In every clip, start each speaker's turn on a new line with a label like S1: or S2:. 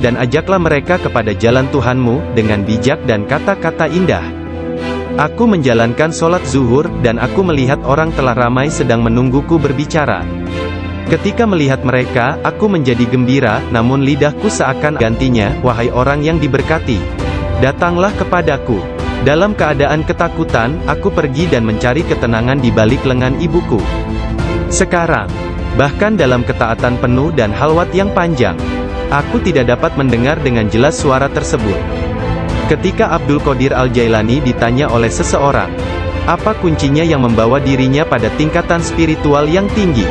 S1: dan ajaklah mereka kepada jalan Tuhanmu, dengan bijak dan kata-kata indah. Aku menjalankan sholat zuhur, dan aku melihat orang telah ramai sedang menungguku berbicara. Ketika melihat mereka, aku menjadi gembira, namun lidahku seakan gantinya, wahai orang yang diberkati. Datanglah kepadaku. Dalam keadaan ketakutan, aku pergi dan mencari ketenangan di balik lengan ibuku. Sekarang, bahkan dalam ketaatan penuh dan halwat yang panjang, aku tidak dapat mendengar dengan jelas suara tersebut. Ketika Abdul Qadir Al-Jailani ditanya oleh seseorang, apa kuncinya yang membawa dirinya pada tingkatan spiritual yang tinggi?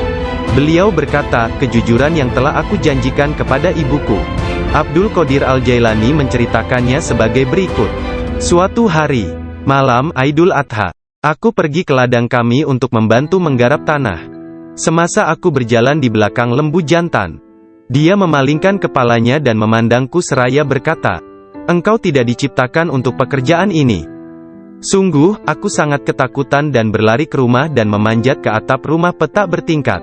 S1: Beliau berkata, kejujuran yang telah aku janjikan kepada ibuku. Abdul Qadir Al-Jailani menceritakannya sebagai berikut. Suatu hari, malam Aidul Adha, aku pergi ke ladang kami untuk membantu menggarap tanah. Semasa aku berjalan di belakang lembu jantan, dia memalingkan kepalanya dan memandangku seraya berkata, engkau tidak diciptakan untuk pekerjaan ini. Sungguh, aku sangat ketakutan dan berlari ke rumah dan memanjat ke atap rumah petak bertingkat.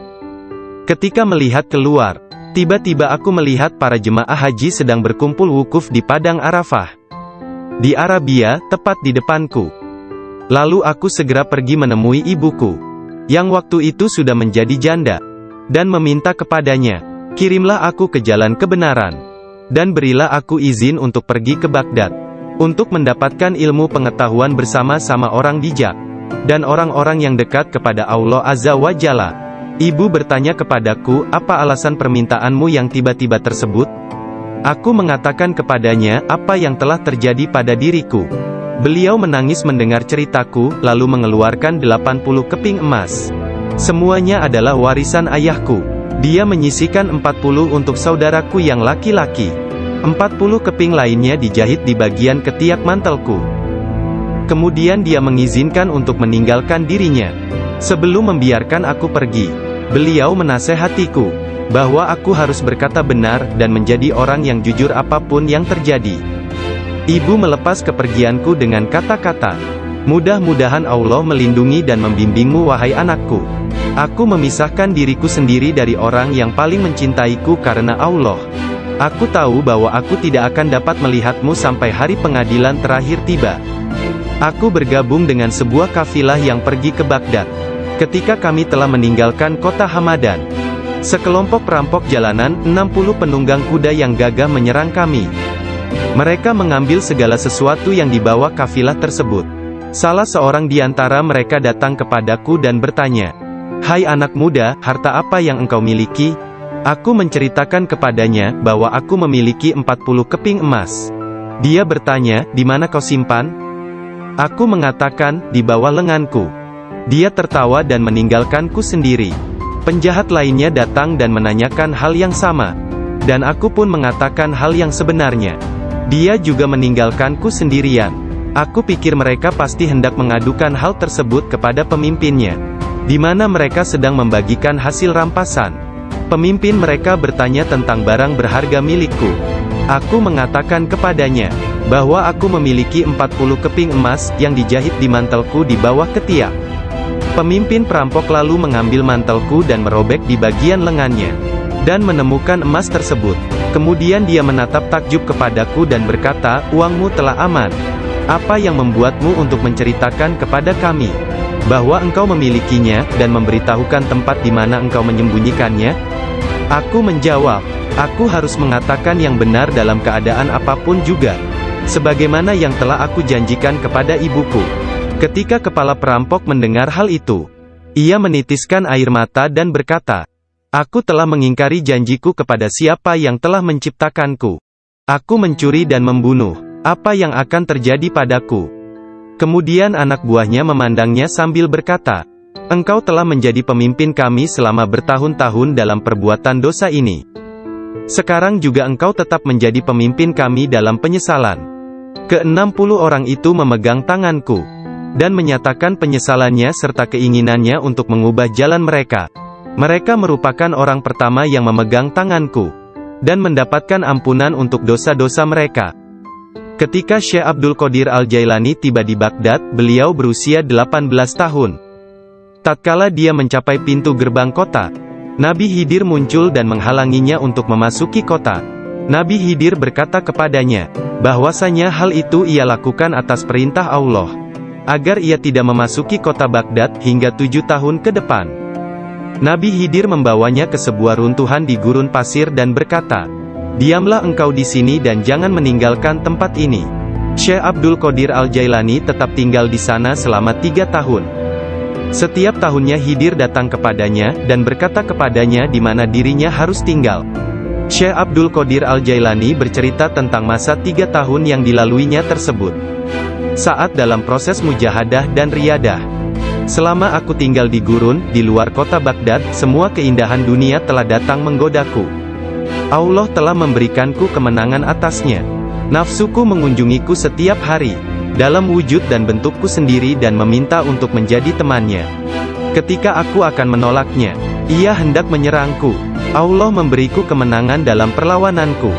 S1: Ketika melihat keluar, tiba-tiba aku melihat para jemaah haji sedang berkumpul wukuf di Padang Arafah. Di Arabia, tepat di depanku. Lalu aku segera pergi menemui ibuku, yang waktu itu sudah menjadi janda, dan meminta kepadanya, kirimlah aku ke jalan kebenaran, dan berilah aku izin untuk pergi ke Baghdad, untuk mendapatkan ilmu pengetahuan bersama-sama orang bijak, dan orang-orang yang dekat kepada Allah Azza wa Jalla. Ibu bertanya kepadaku, apa alasan permintaanmu yang tiba-tiba tersebut? Aku mengatakan kepadanya, apa yang telah terjadi pada diriku. Beliau menangis mendengar ceritaku, lalu mengeluarkan 80 keping emas. Semuanya adalah warisan ayahku. Dia menyisihkan 40 untuk saudaraku yang laki-laki. 40 keping lainnya dijahit di bagian ketiak mantelku. Kemudian dia mengizinkan untuk meninggalkan dirinya. Sebelum membiarkan aku pergi, beliau menasehatiku bahwa aku harus berkata benar, dan menjadi orang yang jujur apapun yang terjadi. Ibu melepas kepergianku dengan kata-kata, mudah-mudahan Allah melindungi dan membimbingmu wahai anakku. Aku memisahkan diriku sendiri dari orang yang paling mencintaiku karena Allah. Aku tahu bahwa aku tidak akan dapat melihatmu sampai hari pengadilan terakhir tiba. Aku bergabung dengan sebuah kafilah yang pergi ke Baghdad. Ketika kami telah meninggalkan kota Hamadan, sekelompok perampok jalanan, 60 penunggang kuda yang gagah menyerang kami. Mereka mengambil segala sesuatu yang dibawa kafilah tersebut. Salah seorang di antara mereka datang kepadaku dan bertanya, hai anak muda, harta apa yang engkau miliki? Aku menceritakan kepadanya bahwa aku memiliki 40 keping emas. Dia bertanya, di mana kau simpan? Aku mengatakan, di bawah lenganku. Dia tertawa dan meninggalkanku sendiri. Penjahat lainnya datang dan menanyakan hal yang sama, dan aku pun mengatakan hal yang sebenarnya. Dia juga meninggalkanku sendirian. Aku pikir mereka pasti hendak mengadukan hal tersebut kepada pemimpinnya, di mana mereka sedang membagikan hasil rampasan. Pemimpin mereka bertanya tentang barang berharga milikku. Aku mengatakan kepadanya bahwa aku memiliki 40 keping emas yang dijahit di mantelku di bawah ketiak. Pemimpin perampok lalu mengambil mantelku dan merobek di bagian lengannya, dan menemukan emas tersebut. Kemudian dia menatap takjub kepadaku dan berkata, uangmu telah aman. Apa yang membuatmu untuk menceritakan kepada kami bahwa engkau memilikinya, dan memberitahukan tempat di mana engkau menyembunyikannya? Aku menjawab, aku harus mengatakan yang benar dalam keadaan apapun juga, sebagaimana yang telah aku janjikan kepada ibuku. Ketika kepala perampok mendengar hal itu, ia menitiskan air mata dan berkata, aku telah mengingkari janjiku kepada siapa yang telah menciptakanku. Aku mencuri dan membunuh. Apa yang akan terjadi padaku? Kemudian anak buahnya memandangnya sambil berkata, engkau telah menjadi pemimpin kami selama bertahun-tahun dalam perbuatan dosa ini. Sekarang juga engkau tetap menjadi pemimpin kami dalam penyesalan. Ke-60 orang itu memegang tanganku, dan menyatakan penyesalannya serta keinginannya untuk mengubah jalan mereka. Mereka merupakan orang pertama yang memegang tanganku, dan mendapatkan ampunan untuk dosa-dosa mereka. Ketika Syekh Abdul Qadir Al-Jailani tiba di Baghdad, beliau berusia 18 tahun. Tatkala dia mencapai pintu gerbang kota, Nabi Khidir muncul dan menghalanginya untuk memasuki kota. Nabi Khidir berkata kepadanya, bahwasanya hal itu ia lakukan atas perintah Allah, agar ia tidak memasuki kota Baghdad hingga 7 tahun ke depan. Nabi Khidir membawanya ke sebuah runtuhan di gurun pasir dan berkata, diamlah engkau di sini dan jangan meninggalkan tempat ini. Syekh Abdul Qadir Al-Jailani tetap tinggal di sana selama 3 tahun. Setiap tahunnya Khidir datang kepadanya, dan berkata kepadanya di mana dirinya harus tinggal. Syekh Abdul Qadir Al-Jailani bercerita tentang masa 3 tahun yang dilaluinya tersebut. Saat dalam proses mujahadah dan riyadah. Selama aku tinggal di gurun, di luar kota Baghdad, semua keindahan dunia telah datang menggodaku. Allah telah memberikanku kemenangan atasnya. Nafsuku mengunjungiku setiap hari, dalam wujud dan bentukku sendiri dan meminta untuk menjadi temannya. Ketika aku akan menolaknya, ia hendak menyerangku. Allah memberiku kemenangan dalam perlawananku.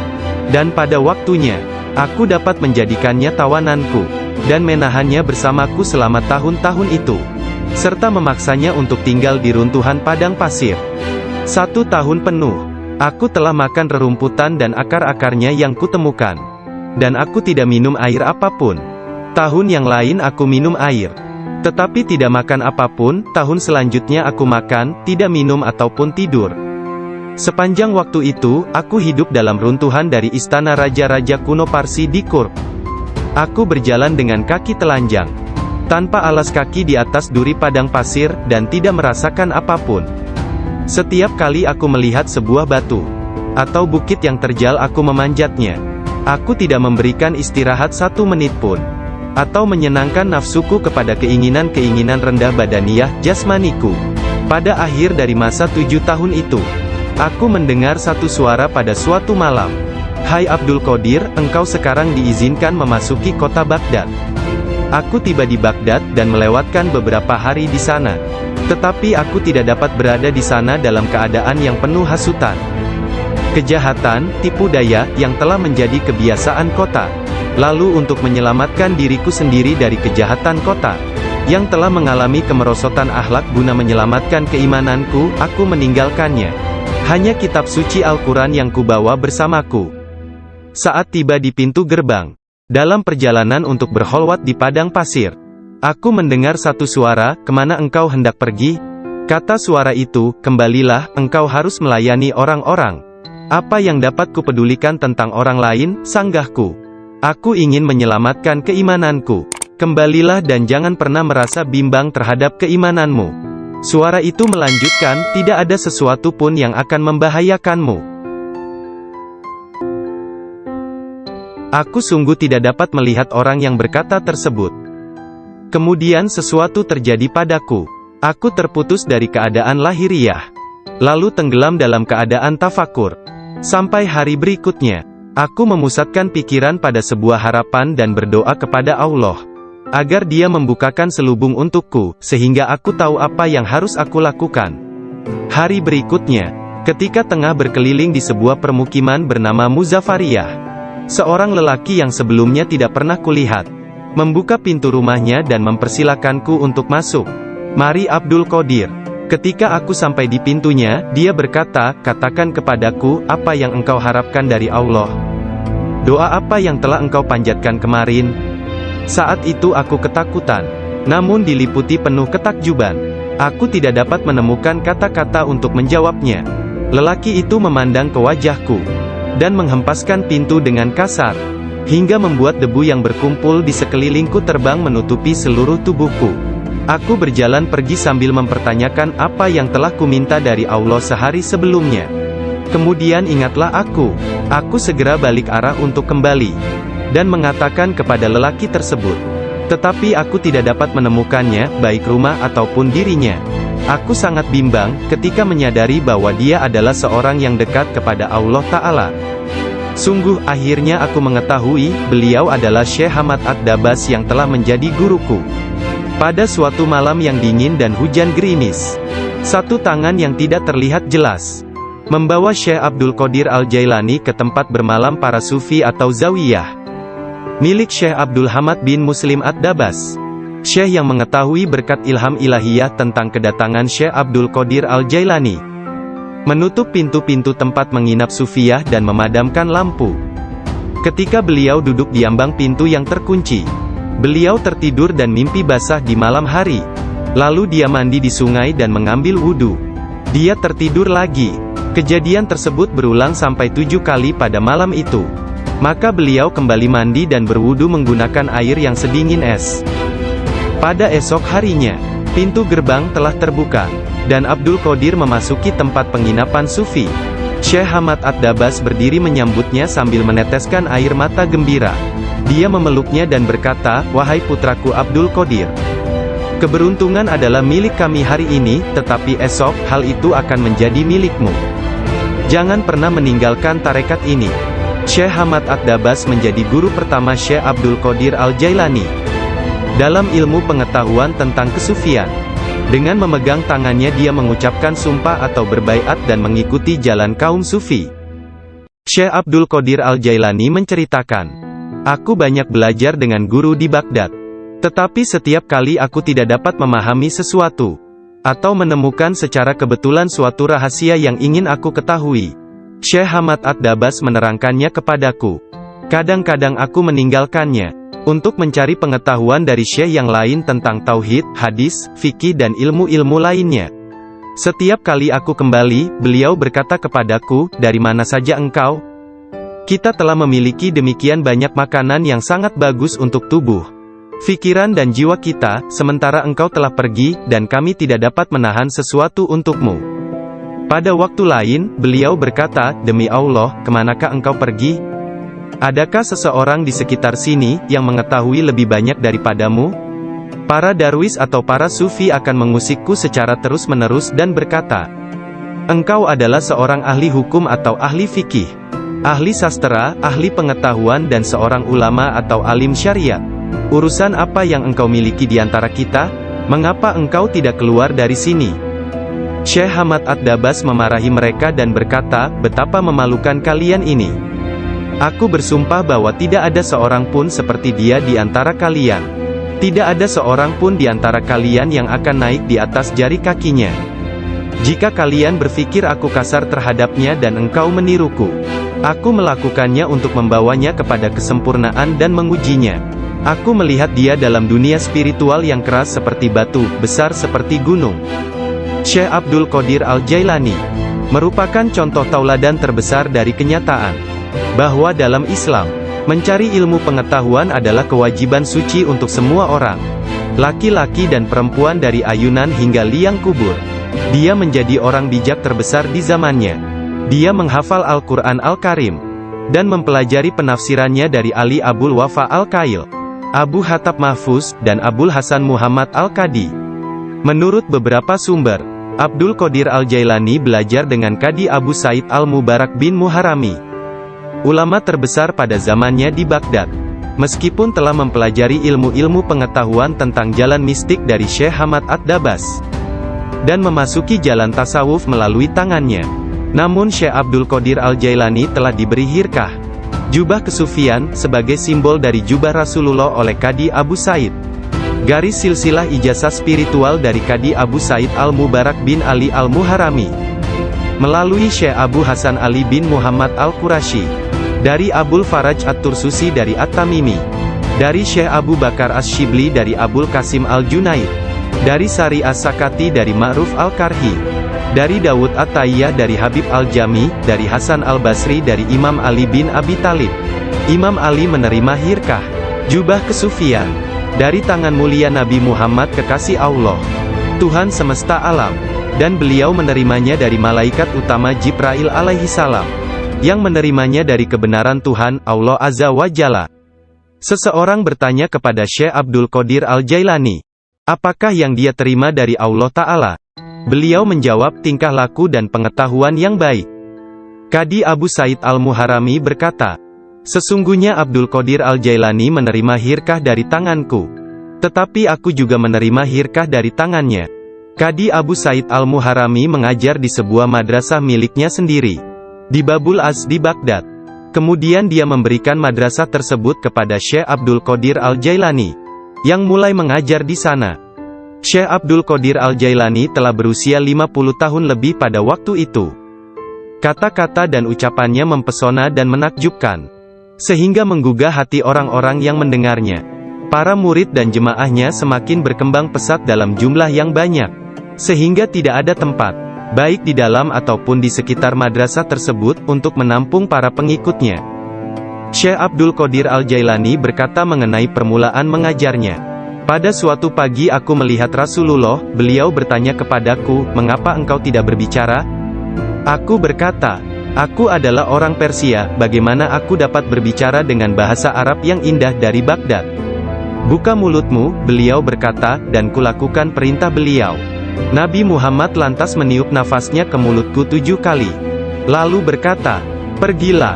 S1: Dan pada waktunya, aku dapat menjadikannya tawananku, dan menahannya bersamaku selama tahun-tahun itu, serta memaksanya untuk tinggal di runtuhan padang pasir. 1 tahun penuh, aku telah makan rerumputan dan akar-akarnya yang kutemukan. Dan aku tidak minum air apapun. Tahun yang lain aku minum air, tetapi tidak makan apapun. Tahun selanjutnya aku makan, tidak minum ataupun tidur. Sepanjang waktu itu, aku hidup dalam runtuhan dari istana raja-raja kuno Parsi di Kurb. Aku berjalan dengan kaki telanjang, tanpa alas kaki di atas duri padang pasir, dan tidak merasakan apapun. Setiap kali aku melihat sebuah batu atau bukit yang terjal, aku memanjatnya. Aku tidak memberikan istirahat 1 menit pun, atau menyenangkan nafsuku kepada keinginan-keinginan rendah badaniah jasmaniku. Pada akhir dari masa 7 tahun itu, aku mendengar satu suara pada suatu malam. Hai Abdul Qadir, engkau sekarang diizinkan memasuki kota Baghdad. Aku tiba di Baghdad dan melewatkan beberapa hari di sana. Tetapi aku tidak dapat berada di sana dalam keadaan yang penuh hasutan, kejahatan, tipu daya, yang telah menjadi kebiasaan kota. Lalu untuk menyelamatkan diriku sendiri dari kejahatan kota, yang telah mengalami kemerosotan akhlak, guna menyelamatkan keimananku, aku meninggalkannya. Hanya kitab suci Al-Quran yang kubawa bersamaku. Saat tiba di pintu gerbang, dalam perjalanan untuk berkholwat di padang pasir, aku mendengar satu suara, kemana engkau hendak pergi? Kata suara itu, kembalilah, engkau harus melayani orang-orang. Apa yang dapat kupedulikan tentang orang lain, sanggahku. Aku ingin menyelamatkan keimananku. Kembalilah dan jangan pernah merasa bimbang terhadap keimananmu. Suara itu melanjutkan, tidak ada sesuatu pun yang akan membahayakanmu. Aku sungguh tidak dapat melihat orang yang berkata tersebut. Kemudian sesuatu terjadi padaku. Aku terputus dari keadaan lahiriah, lalu tenggelam dalam keadaan tafakur. Sampai hari berikutnya, aku memusatkan pikiran pada sebuah harapan dan berdoa kepada Allah, agar Dia membukakan selubung untukku, sehingga aku tahu apa yang harus aku lakukan. Hari berikutnya, ketika tengah berkeliling di sebuah permukiman bernama Muzaffariyah, seorang lelaki yang sebelumnya tidak pernah kulihat, membuka pintu rumahnya dan mempersilakanku untuk masuk. Mari Abdul Qadir. Ketika aku sampai di pintunya, dia berkata, katakan kepadaku, apa yang engkau harapkan dari Allah? Doa apa yang telah engkau panjatkan kemarin? Saat itu aku ketakutan, namun diliputi penuh ketakjuban. Aku tidak dapat menemukan kata-kata untuk menjawabnya. Lelaki itu memandang ke wajahku, dan menghempaskan pintu dengan kasar, hingga membuat debu yang berkumpul di sekelilingku terbang menutupi seluruh tubuhku. Aku berjalan pergi sambil mempertanyakan apa yang telah kuminta dari Allah sehari sebelumnya. Kemudian ingatlah aku. Aku segera balik arah untuk kembali, dan mengatakan kepada lelaki tersebut. Tetapi aku tidak dapat menemukannya, baik rumah ataupun dirinya. Aku sangat bimbang, ketika menyadari bahwa dia adalah seorang yang dekat kepada Allah Ta'ala. Sungguh, akhirnya aku mengetahui, beliau adalah Syekh Hamad Ad-Dabas yang telah menjadi guruku. Pada suatu malam yang dingin dan hujan gerimis, satu tangan yang tidak terlihat jelas membawa Syekh Abdul Qadir Al-Jailani ke tempat bermalam para sufi atau zawiyah, milik Syekh Abdul Hamad bin Muslim Ad-Dabas. Syekh yang mengetahui berkat ilham ilahiyah tentang kedatangan Syekh Abdul Qadir Al-Jailani, menutup pintu-pintu tempat menginap Sufiyah dan memadamkan lampu. Ketika beliau duduk di ambang pintu yang terkunci, beliau tertidur dan mimpi basah di malam hari. Lalu dia mandi di sungai dan mengambil wudhu. Dia tertidur lagi. Kejadian tersebut berulang sampai 7 kali pada malam itu. Maka beliau kembali mandi dan berwudhu menggunakan air yang sedingin es. Pada esok harinya, pintu gerbang telah terbuka, dan Abdul Qadir memasuki tempat penginapan Sufi. Syekh Hamad Ad-Dabas berdiri menyambutnya sambil meneteskan air mata gembira. Dia memeluknya dan berkata, "Wahai putraku Abdul Qadir, keberuntungan adalah milik kami hari ini, tetapi esok, hal itu akan menjadi milikmu. Jangan pernah meninggalkan tarekat ini." Syekh Hamad Ad-Dabas menjadi guru pertama Syekh Abdul Qadir Al-Jailani dalam ilmu pengetahuan tentang kesufian. Dengan memegang tangannya dia mengucapkan sumpah atau berbaiat dan mengikuti jalan kaum Sufi. Syekh Abdul Qadir Al-Jailani menceritakan, "Aku banyak belajar dengan guru di Baghdad. Tetapi setiap kali aku tidak dapat memahami sesuatu, atau menemukan secara kebetulan suatu rahasia yang ingin aku ketahui, Syekh Hamad Ad-Dabas menerangkannya kepadaku. Kadang-kadang aku meninggalkannya untuk mencari pengetahuan dari syekh yang lain tentang tauhid, hadis, fikih dan ilmu-ilmu lainnya. Setiap kali aku kembali, beliau berkata kepadaku, 'Dari mana saja engkau?' Kita telah memiliki demikian banyak makanan yang sangat bagus untuk tubuh, pikiran dan jiwa kita, sementara engkau telah pergi, dan kami tidak dapat menahan sesuatu untukmu." Pada waktu lain, beliau berkata, "Demi Allah, kemanakah engkau pergi? Adakah seseorang di sekitar sini, yang mengetahui lebih banyak daripadamu?" Para darwis atau para sufi akan mengusikku secara terus-menerus dan berkata, "Engkau adalah seorang ahli hukum atau ahli fikih, ahli sastra, ahli pengetahuan dan seorang ulama atau alim syariat. Urusan apa yang engkau miliki di antara kita? Mengapa engkau tidak keluar dari sini?" Syekh Hamad Ad-Dabas memarahi mereka dan berkata, "Betapa memalukan kalian ini. Aku bersumpah bahwa tidak ada seorang pun seperti dia di antara kalian. Tidak ada seorang pun di antara kalian yang akan naik di atas jari kakinya. Jika kalian berpikir aku kasar terhadapnya dan engkau meniruku, aku melakukannya untuk membawanya kepada kesempurnaan dan mengujinya. Aku melihat dia dalam dunia spiritual yang keras seperti batu, besar seperti gunung." Syekh Abdul Qadir Al-Jailani merupakan contoh tauladan terbesar dari kenyataan bahwa dalam Islam, mencari ilmu pengetahuan adalah kewajiban suci untuk semua orang, laki-laki dan perempuan dari ayunan hingga liang kubur. Dia menjadi orang bijak terbesar di zamannya. Dia menghafal Al-Quran Al-Karim, dan mempelajari penafsirannya dari Ali Abul Wafa Al-Kail, Abu Hatab Mahfuz, dan Abul Hasan Muhammad Al-Qadi. Menurut beberapa sumber, Abdul Qadir Al-Jailani belajar dengan Qadi Abu Said Al-Mubarak bin Muharrami, ulama terbesar pada zamannya di Baghdad. Meskipun telah mempelajari ilmu-ilmu pengetahuan tentang jalan mistik dari Syekh Hamad Ad-Dabas, dan memasuki jalan tasawuf melalui tangannya, namun Syekh Abdul Qadir Al-Jailani telah diberi hirkah, jubah kesufian, sebagai simbol dari jubah Rasulullah oleh Qadi Abu Said. Garis silsilah ijazah spiritual dari Qadi Abu Said Al-Mubarak bin Ali Al-Muharrami, melalui Syekh Abu Hasan Ali bin Muhammad Al-Qurashi, dari Abul Faraj At-Tursusi dari At-Tamimi, dari Syekh Abu Bakar As-Shibli dari Abul Qasim Al-Junaid, dari Sari As-Sakati dari Ma'ruf Al-Karhi, dari Dawud At-Tayyah dari Habib Al-Jami, dari Hasan Al-Basri dari Imam Ali bin Abi Talib. Imam Ali menerima hirkah, jubah kesufian, dari tangan mulia Nabi Muhammad kekasih Allah, Tuhan semesta alam, dan beliau menerimanya dari malaikat utama Jibril alaihi salam, yang menerimanya dari kebenaran Tuhan, Allah Azza wa Jalla. Seseorang bertanya kepada Syekh Abdul Qadir Al-Jailani, apakah yang dia terima dari Allah Ta'ala? Beliau menjawab, tingkah laku dan pengetahuan yang baik. Qadi Abu Said Al-Muharrami berkata, sesungguhnya Abdul Qadir Al-Jailani menerima hirkah dari tanganku, tetapi aku juga menerima hirkah dari tangannya. Qadi Abu Said Al-Muharrami mengajar di sebuah madrasah miliknya sendiri, di Babul Az di Baghdad. Kemudian dia memberikan madrasah tersebut kepada Syekh Abdul Qadir Al-Jailani, yang mulai mengajar di sana. Syekh Abdul Qadir Al-Jailani telah berusia 50 tahun lebih pada waktu itu. Kata-kata dan ucapannya mempesona dan menakjubkan, sehingga menggugah hati orang-orang yang mendengarnya. Para murid dan jemaahnya semakin berkembang pesat dalam jumlah yang banyak, sehingga tidak ada tempat, baik di dalam ataupun di sekitar madrasah tersebut, untuk menampung para pengikutnya. Syekh Abdul Qadir Al-Jailani berkata mengenai permulaan mengajarnya. Pada suatu pagi aku melihat Rasulullah, beliau bertanya kepadaku, "Mengapa engkau tidak berbicara?" Aku berkata, "Aku adalah orang Persia, bagaimana aku dapat berbicara dengan bahasa Arab yang indah dari Baghdad?" "Buka mulutmu," beliau berkata, dan kulakukan perintah beliau. Nabi Muhammad lantas meniup nafasnya ke mulutku 7 kali. Lalu berkata, "Pergilah,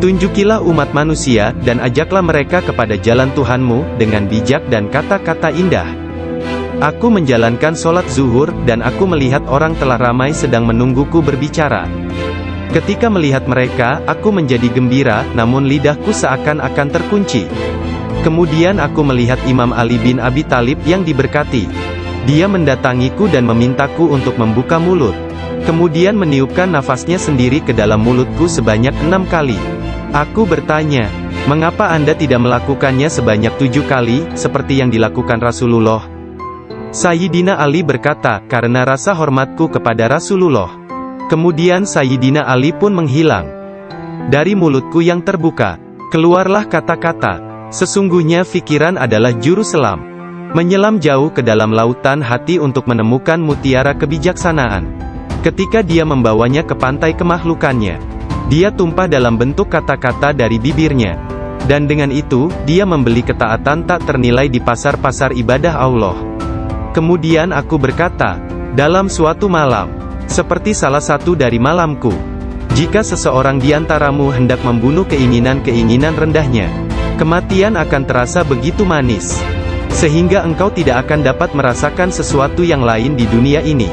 S1: tunjukilah umat manusia, dan ajaklah mereka kepada jalan Tuhanmu, dengan bijak dan kata-kata indah." Aku menjalankan sholat zuhur, dan aku melihat orang telah ramai sedang menungguku berbicara. Ketika melihat mereka, aku menjadi gembira, namun lidahku seakan-akan terkunci. Kemudian aku melihat Imam Ali bin Abi Thalib yang diberkati. Dia mendatangiku dan memintaku untuk membuka mulut. Kemudian meniupkan nafasnya sendiri ke dalam mulutku sebanyak 6 kali. Aku bertanya, "Mengapa Anda tidak melakukannya sebanyak 7 kali, seperti yang dilakukan Rasulullah?" Sayyidina Ali berkata, "Karena rasa hormatku kepada Rasulullah." Kemudian Sayyidina Ali pun menghilang. Dari mulutku yang terbuka, keluarlah kata-kata, "Sesungguhnya fikiran adalah juru selam. Menyelam jauh ke dalam lautan hati untuk menemukan mutiara kebijaksanaan. Ketika dia membawanya ke pantai kemakhlukannya, dia tumpah dalam bentuk kata-kata dari bibirnya. Dan dengan itu, dia membeli ketaatan tak ternilai di pasar-pasar ibadah Allah." Kemudian aku berkata, "Dalam suatu malam, seperti salah satu dari malamku, jika seseorang di antaramu hendak membunuh keinginan-keinginan rendahnya, kematian akan terasa begitu manis, sehingga engkau tidak akan dapat merasakan sesuatu yang lain di dunia ini.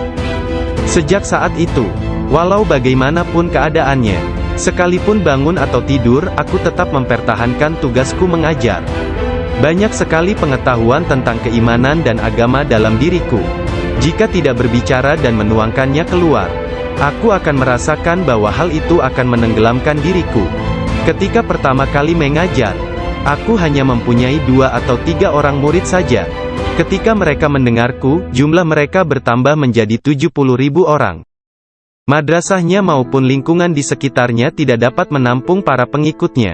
S1: Sejak saat itu, walau bagaimanapun keadaannya, sekalipun bangun atau tidur, aku tetap mempertahankan tugasku mengajar. Banyak sekali pengetahuan tentang keimanan dan agama dalam diriku. Jika tidak berbicara dan menuangkannya keluar, aku akan merasakan bahwa hal itu akan menenggelamkan diriku. Ketika pertama kali mengajar, aku hanya mempunyai 2 atau 3 orang murid saja. Ketika mereka mendengarku, jumlah mereka bertambah menjadi 70.000 orang. Madrasahnya maupun lingkungan di sekitarnya tidak dapat menampung para pengikutnya.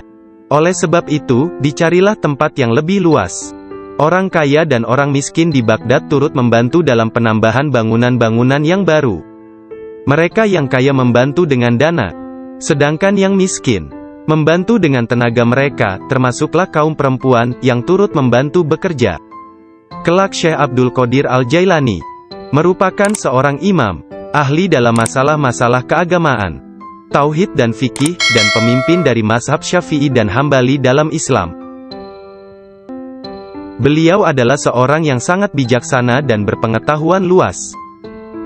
S1: Oleh sebab itu, dicarilah tempat yang lebih luas. Orang kaya dan orang miskin di Baghdad turut membantu dalam penambahan bangunan-bangunan yang baru. Mereka yang kaya membantu dengan dana, sedangkan yang miskin membantu dengan tenaga mereka, termasuklah kaum perempuan, yang turut membantu bekerja. Kelak Syekh Abdul Qadir Al-Jailani merupakan seorang imam, ahli dalam masalah-masalah keagamaan, tauhid dan fikih, dan pemimpin dari mazhab Syafi'i dan Hambali dalam Islam. Beliau adalah seorang yang sangat bijaksana dan berpengetahuan luas.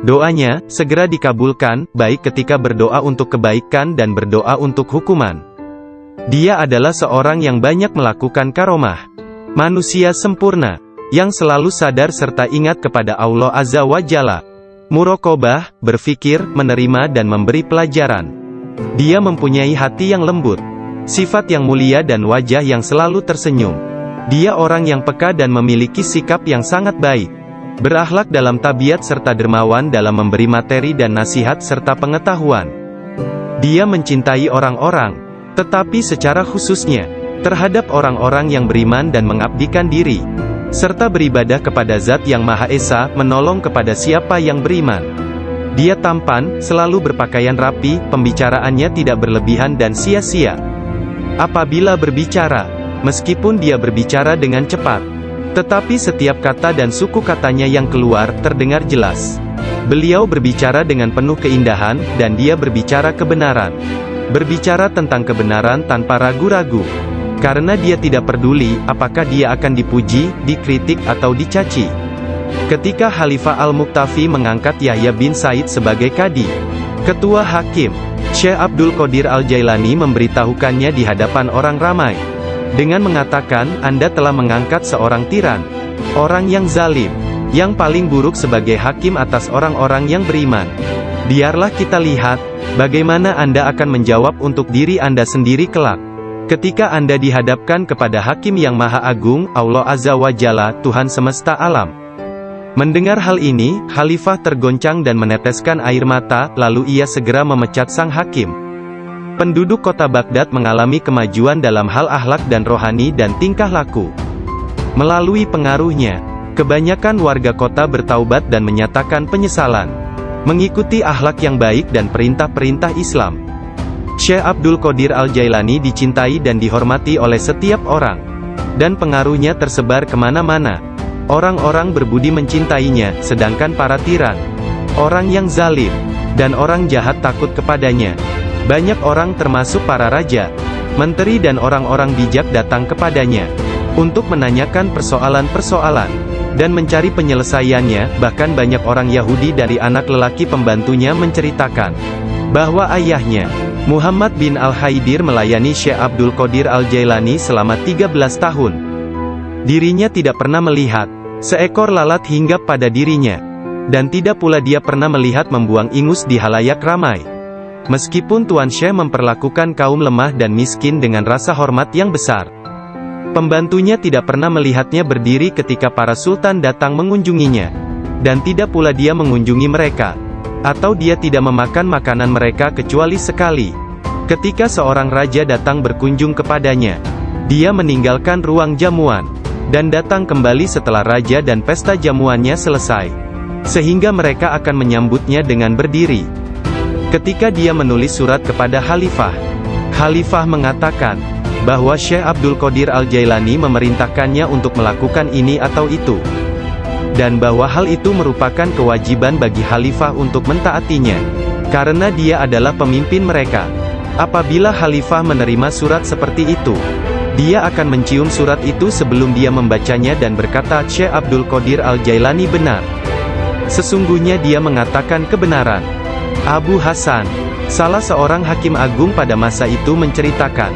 S1: Doanya segera dikabulkan, baik ketika berdoa untuk kebaikan dan berdoa untuk hukuman. Dia adalah seorang yang banyak melakukan karomah. Manusia sempurna, yang selalu sadar serta ingat kepada Allah Azza wa Jalla. Muraqabah, berfikir, menerima dan memberi pelajaran. Dia mempunyai hati yang lembut, sifat yang mulia dan wajah yang selalu tersenyum. Dia orang yang peka dan memiliki sikap yang sangat baik. Berakhlak dalam tabiat serta dermawan dalam memberi materi dan nasihat serta pengetahuan. Dia mencintai orang-orang, tetapi secara khususnya, terhadap orang-orang yang beriman dan mengabdikan diri, serta beribadah kepada Zat yang Maha Esa, menolong kepada siapa yang beriman. Dia tampan, selalu berpakaian rapi, pembicaraannya tidak berlebihan dan sia-sia. Apabila berbicara, meskipun dia berbicara dengan cepat, tetapi setiap kata dan suku katanya yang keluar, terdengar jelas. Beliau berbicara dengan penuh keindahan, dan dia berbicara kebenaran. Berbicara tentang kebenaran tanpa ragu-ragu. Karena dia tidak peduli, apakah dia akan dipuji, dikritik atau dicaci. Ketika Khalifah Al-Muqtafi mengangkat Yahya bin Said sebagai kadi, ketua hakim, Syekh Abdul Qadir Al-Jailani memberitahukannya di hadapan orang ramai, dengan mengatakan, "Anda telah mengangkat seorang tiran, orang yang zalim, yang paling buruk sebagai hakim atas orang-orang yang beriman. Biarlah kita lihat, bagaimana Anda akan menjawab untuk diri Anda sendiri kelak. Ketika Anda dihadapkan kepada Hakim yang Maha Agung, Allah Azza wa Jalla, Tuhan semesta alam. Mendengar hal ini, Khalifah tergoncang dan meneteskan air mata, lalu ia segera memecat sang hakim. Penduduk kota Baghdad mengalami kemajuan dalam hal akhlak dan rohani dan tingkah laku. Melalui pengaruhnya, kebanyakan warga kota bertaubat dan menyatakan penyesalan, mengikuti akhlak yang baik dan perintah-perintah Islam. Syekh Abdul Qadir Al-Jailani dicintai dan dihormati oleh setiap orang, dan pengaruhnya tersebar kemana-mana. Orang-orang berbudi mencintainya, sedangkan para tiran, orang yang zalim, dan orang jahat takut kepadanya. Banyak orang termasuk para raja, menteri dan orang-orang bijak datang kepadanya, untuk menanyakan persoalan-persoalan, dan mencari penyelesaiannya. Bahkan banyak orang Yahudi dari anak lelaki pembantunya menceritakan, bahwa ayahnya, Muhammad bin Al-Haidir melayani Syekh Abdul Qadir Al-Jailani selama 13 tahun. Dirinya tidak pernah melihat seekor lalat hinggap pada dirinya, dan tidak pula dia pernah melihat membuang ingus di halayak ramai. Meskipun Tuan Syekh memperlakukan kaum lemah dan miskin dengan rasa hormat yang besar, pembantunya tidak pernah melihatnya berdiri ketika para sultan datang mengunjunginya, dan tidak pula dia mengunjungi mereka, atau dia tidak memakan makanan mereka kecuali sekali. Ketika seorang raja datang berkunjung kepadanya, dia meninggalkan ruang jamuan, dan datang kembali setelah raja dan pesta jamuannya selesai, sehingga mereka akan menyambutnya dengan berdiri. Ketika dia menulis surat kepada Khalifah, Khalifah mengatakan, bahwa Syekh Abdul Qadir Al-Jailani memerintahkannya untuk melakukan ini atau itu, dan bahwa hal itu merupakan kewajiban bagi Khalifah untuk mentaatinya, karena dia adalah pemimpin mereka. Apabila Khalifah menerima surat seperti itu, dia akan mencium surat itu sebelum dia membacanya dan berkata, Syekh Abdul Qadir Al-Jailani benar. Sesungguhnya dia mengatakan kebenaran. Abu Hasan, salah seorang hakim agung pada masa itu menceritakan,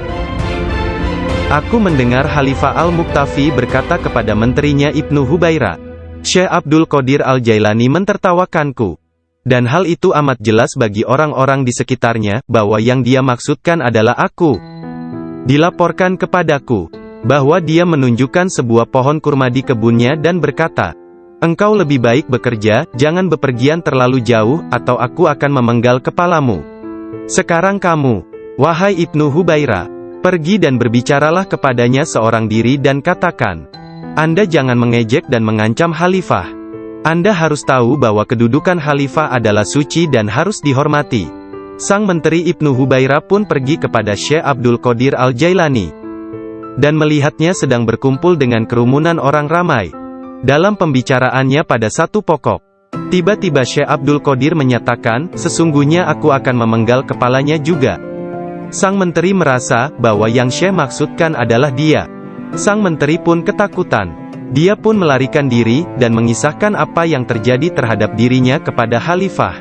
S1: aku mendengar Khalifah Al-Muqtafi berkata kepada menterinya Ibnu Hubaira, Syekh Abdul Qadir Al-Jailani mentertawakanku. Dan hal itu amat jelas bagi orang-orang di sekitarnya, bahwa yang dia maksudkan adalah aku. Dilaporkan kepadaku, bahwa dia menunjukkan sebuah pohon kurma di kebunnya dan berkata, engkau lebih baik bekerja, jangan bepergian terlalu jauh, atau aku akan memenggal kepalamu. Sekarang kamu, wahai Ibnu Hubaira, pergi dan berbicaralah kepadanya seorang diri dan katakan, Anda jangan mengejek dan mengancam Khalifah. Anda harus tahu bahwa kedudukan Khalifah adalah suci dan harus dihormati. Sang menteri Ibnu Hubaira pun pergi kepada Syekh Abdul Qadir Al-Jailani, dan melihatnya sedang berkumpul dengan kerumunan orang ramai. Dalam pembicaraannya pada satu pokok, tiba-tiba Syekh Abdul Qadir menyatakan, sesungguhnya aku akan memenggal kepalanya juga. Sang menteri merasa bahwa yang Syekh maksudkan adalah dia. Sang menteri pun ketakutan. Dia pun melarikan diri, dan mengisahkan apa yang terjadi terhadap dirinya kepada Khalifah.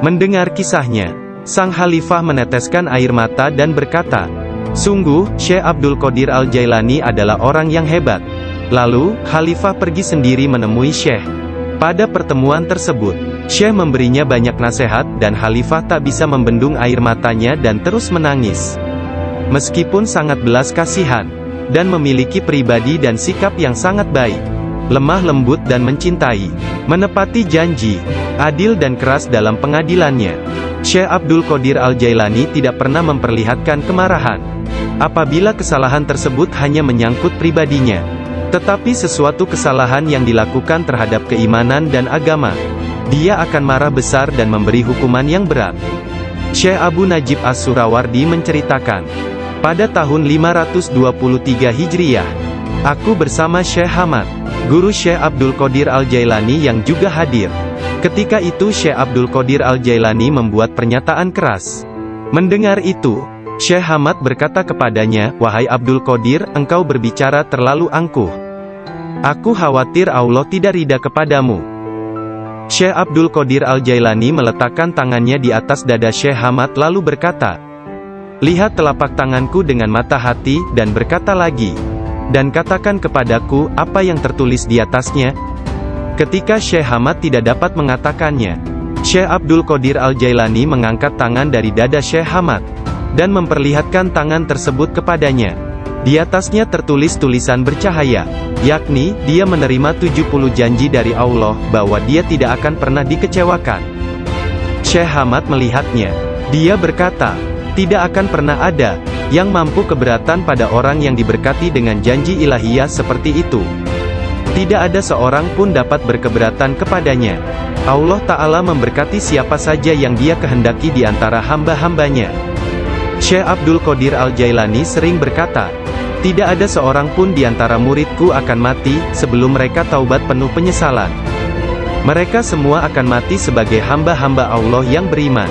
S1: Mendengar kisahnya, sang Khalifah meneteskan air mata dan berkata, sungguh, Syekh Abdul Qadir Al-Jailani adalah orang yang hebat. Lalu, Khalifah pergi sendiri menemui Syekh. Pada pertemuan tersebut, Syekh memberinya banyak nasihat, dan Khalifah tak bisa membendung air matanya dan terus menangis. Meskipun sangat belas kasihan, dan memiliki pribadi dan sikap yang sangat baik, lemah lembut dan mencintai, menepati janji, adil dan keras dalam pengadilannya, Syekh Abdul Qadir Al-Jailani tidak pernah memperlihatkan kemarahan. Apabila kesalahan tersebut hanya menyangkut pribadinya, tetapi sesuatu kesalahan yang dilakukan terhadap keimanan dan agama, dia akan marah besar dan memberi hukuman yang berat. Syekh Abu Najib As-Surawardi menceritakan, pada tahun 523 Hijriyah, aku bersama Syekh Hamad, guru Syekh Abdul Qadir Al-Jailani yang juga hadir. Ketika itu Syekh Abdul Qadir Al-Jailani membuat pernyataan keras. Mendengar itu, Syekh Hamad berkata kepadanya, wahai Abdul Qadir, engkau berbicara terlalu angkuh. Aku khawatir Allah tidak ridha kepadamu. Syekh Abdul Qadir Al-Jailani meletakkan tangannya di atas dada Syekh Hamad lalu berkata, lihat telapak tanganku dengan mata hati, dan berkata lagi, dan katakan kepadaku, apa yang tertulis di atasnya? Ketika Syekh Hamad tidak dapat mengatakannya, Syekh Abdul Qadir Al-Jailani mengangkat tangan dari dada Syekh Hamad, dan memperlihatkan tangan tersebut kepadanya. Di atasnya tertulis tulisan bercahaya, yakni, dia menerima 70 janji dari Allah, bahwa dia tidak akan pernah dikecewakan. Syekh Hamad melihatnya. Dia berkata, tidak akan pernah ada yang mampu keberatan pada orang yang diberkati dengan janji ilahiyah seperti itu. Tidak ada seorang pun dapat berkeberatan kepadanya. Allah Ta'ala memberkati siapa saja yang dia kehendaki di antara hamba-hambanya. Syekh Abdul Qadir Al-Jailani sering berkata, tidak ada seorang pun di antara muridku akan mati, sebelum mereka taubat penuh penyesalan. Mereka semua akan mati sebagai hamba-hamba Allah yang beriman.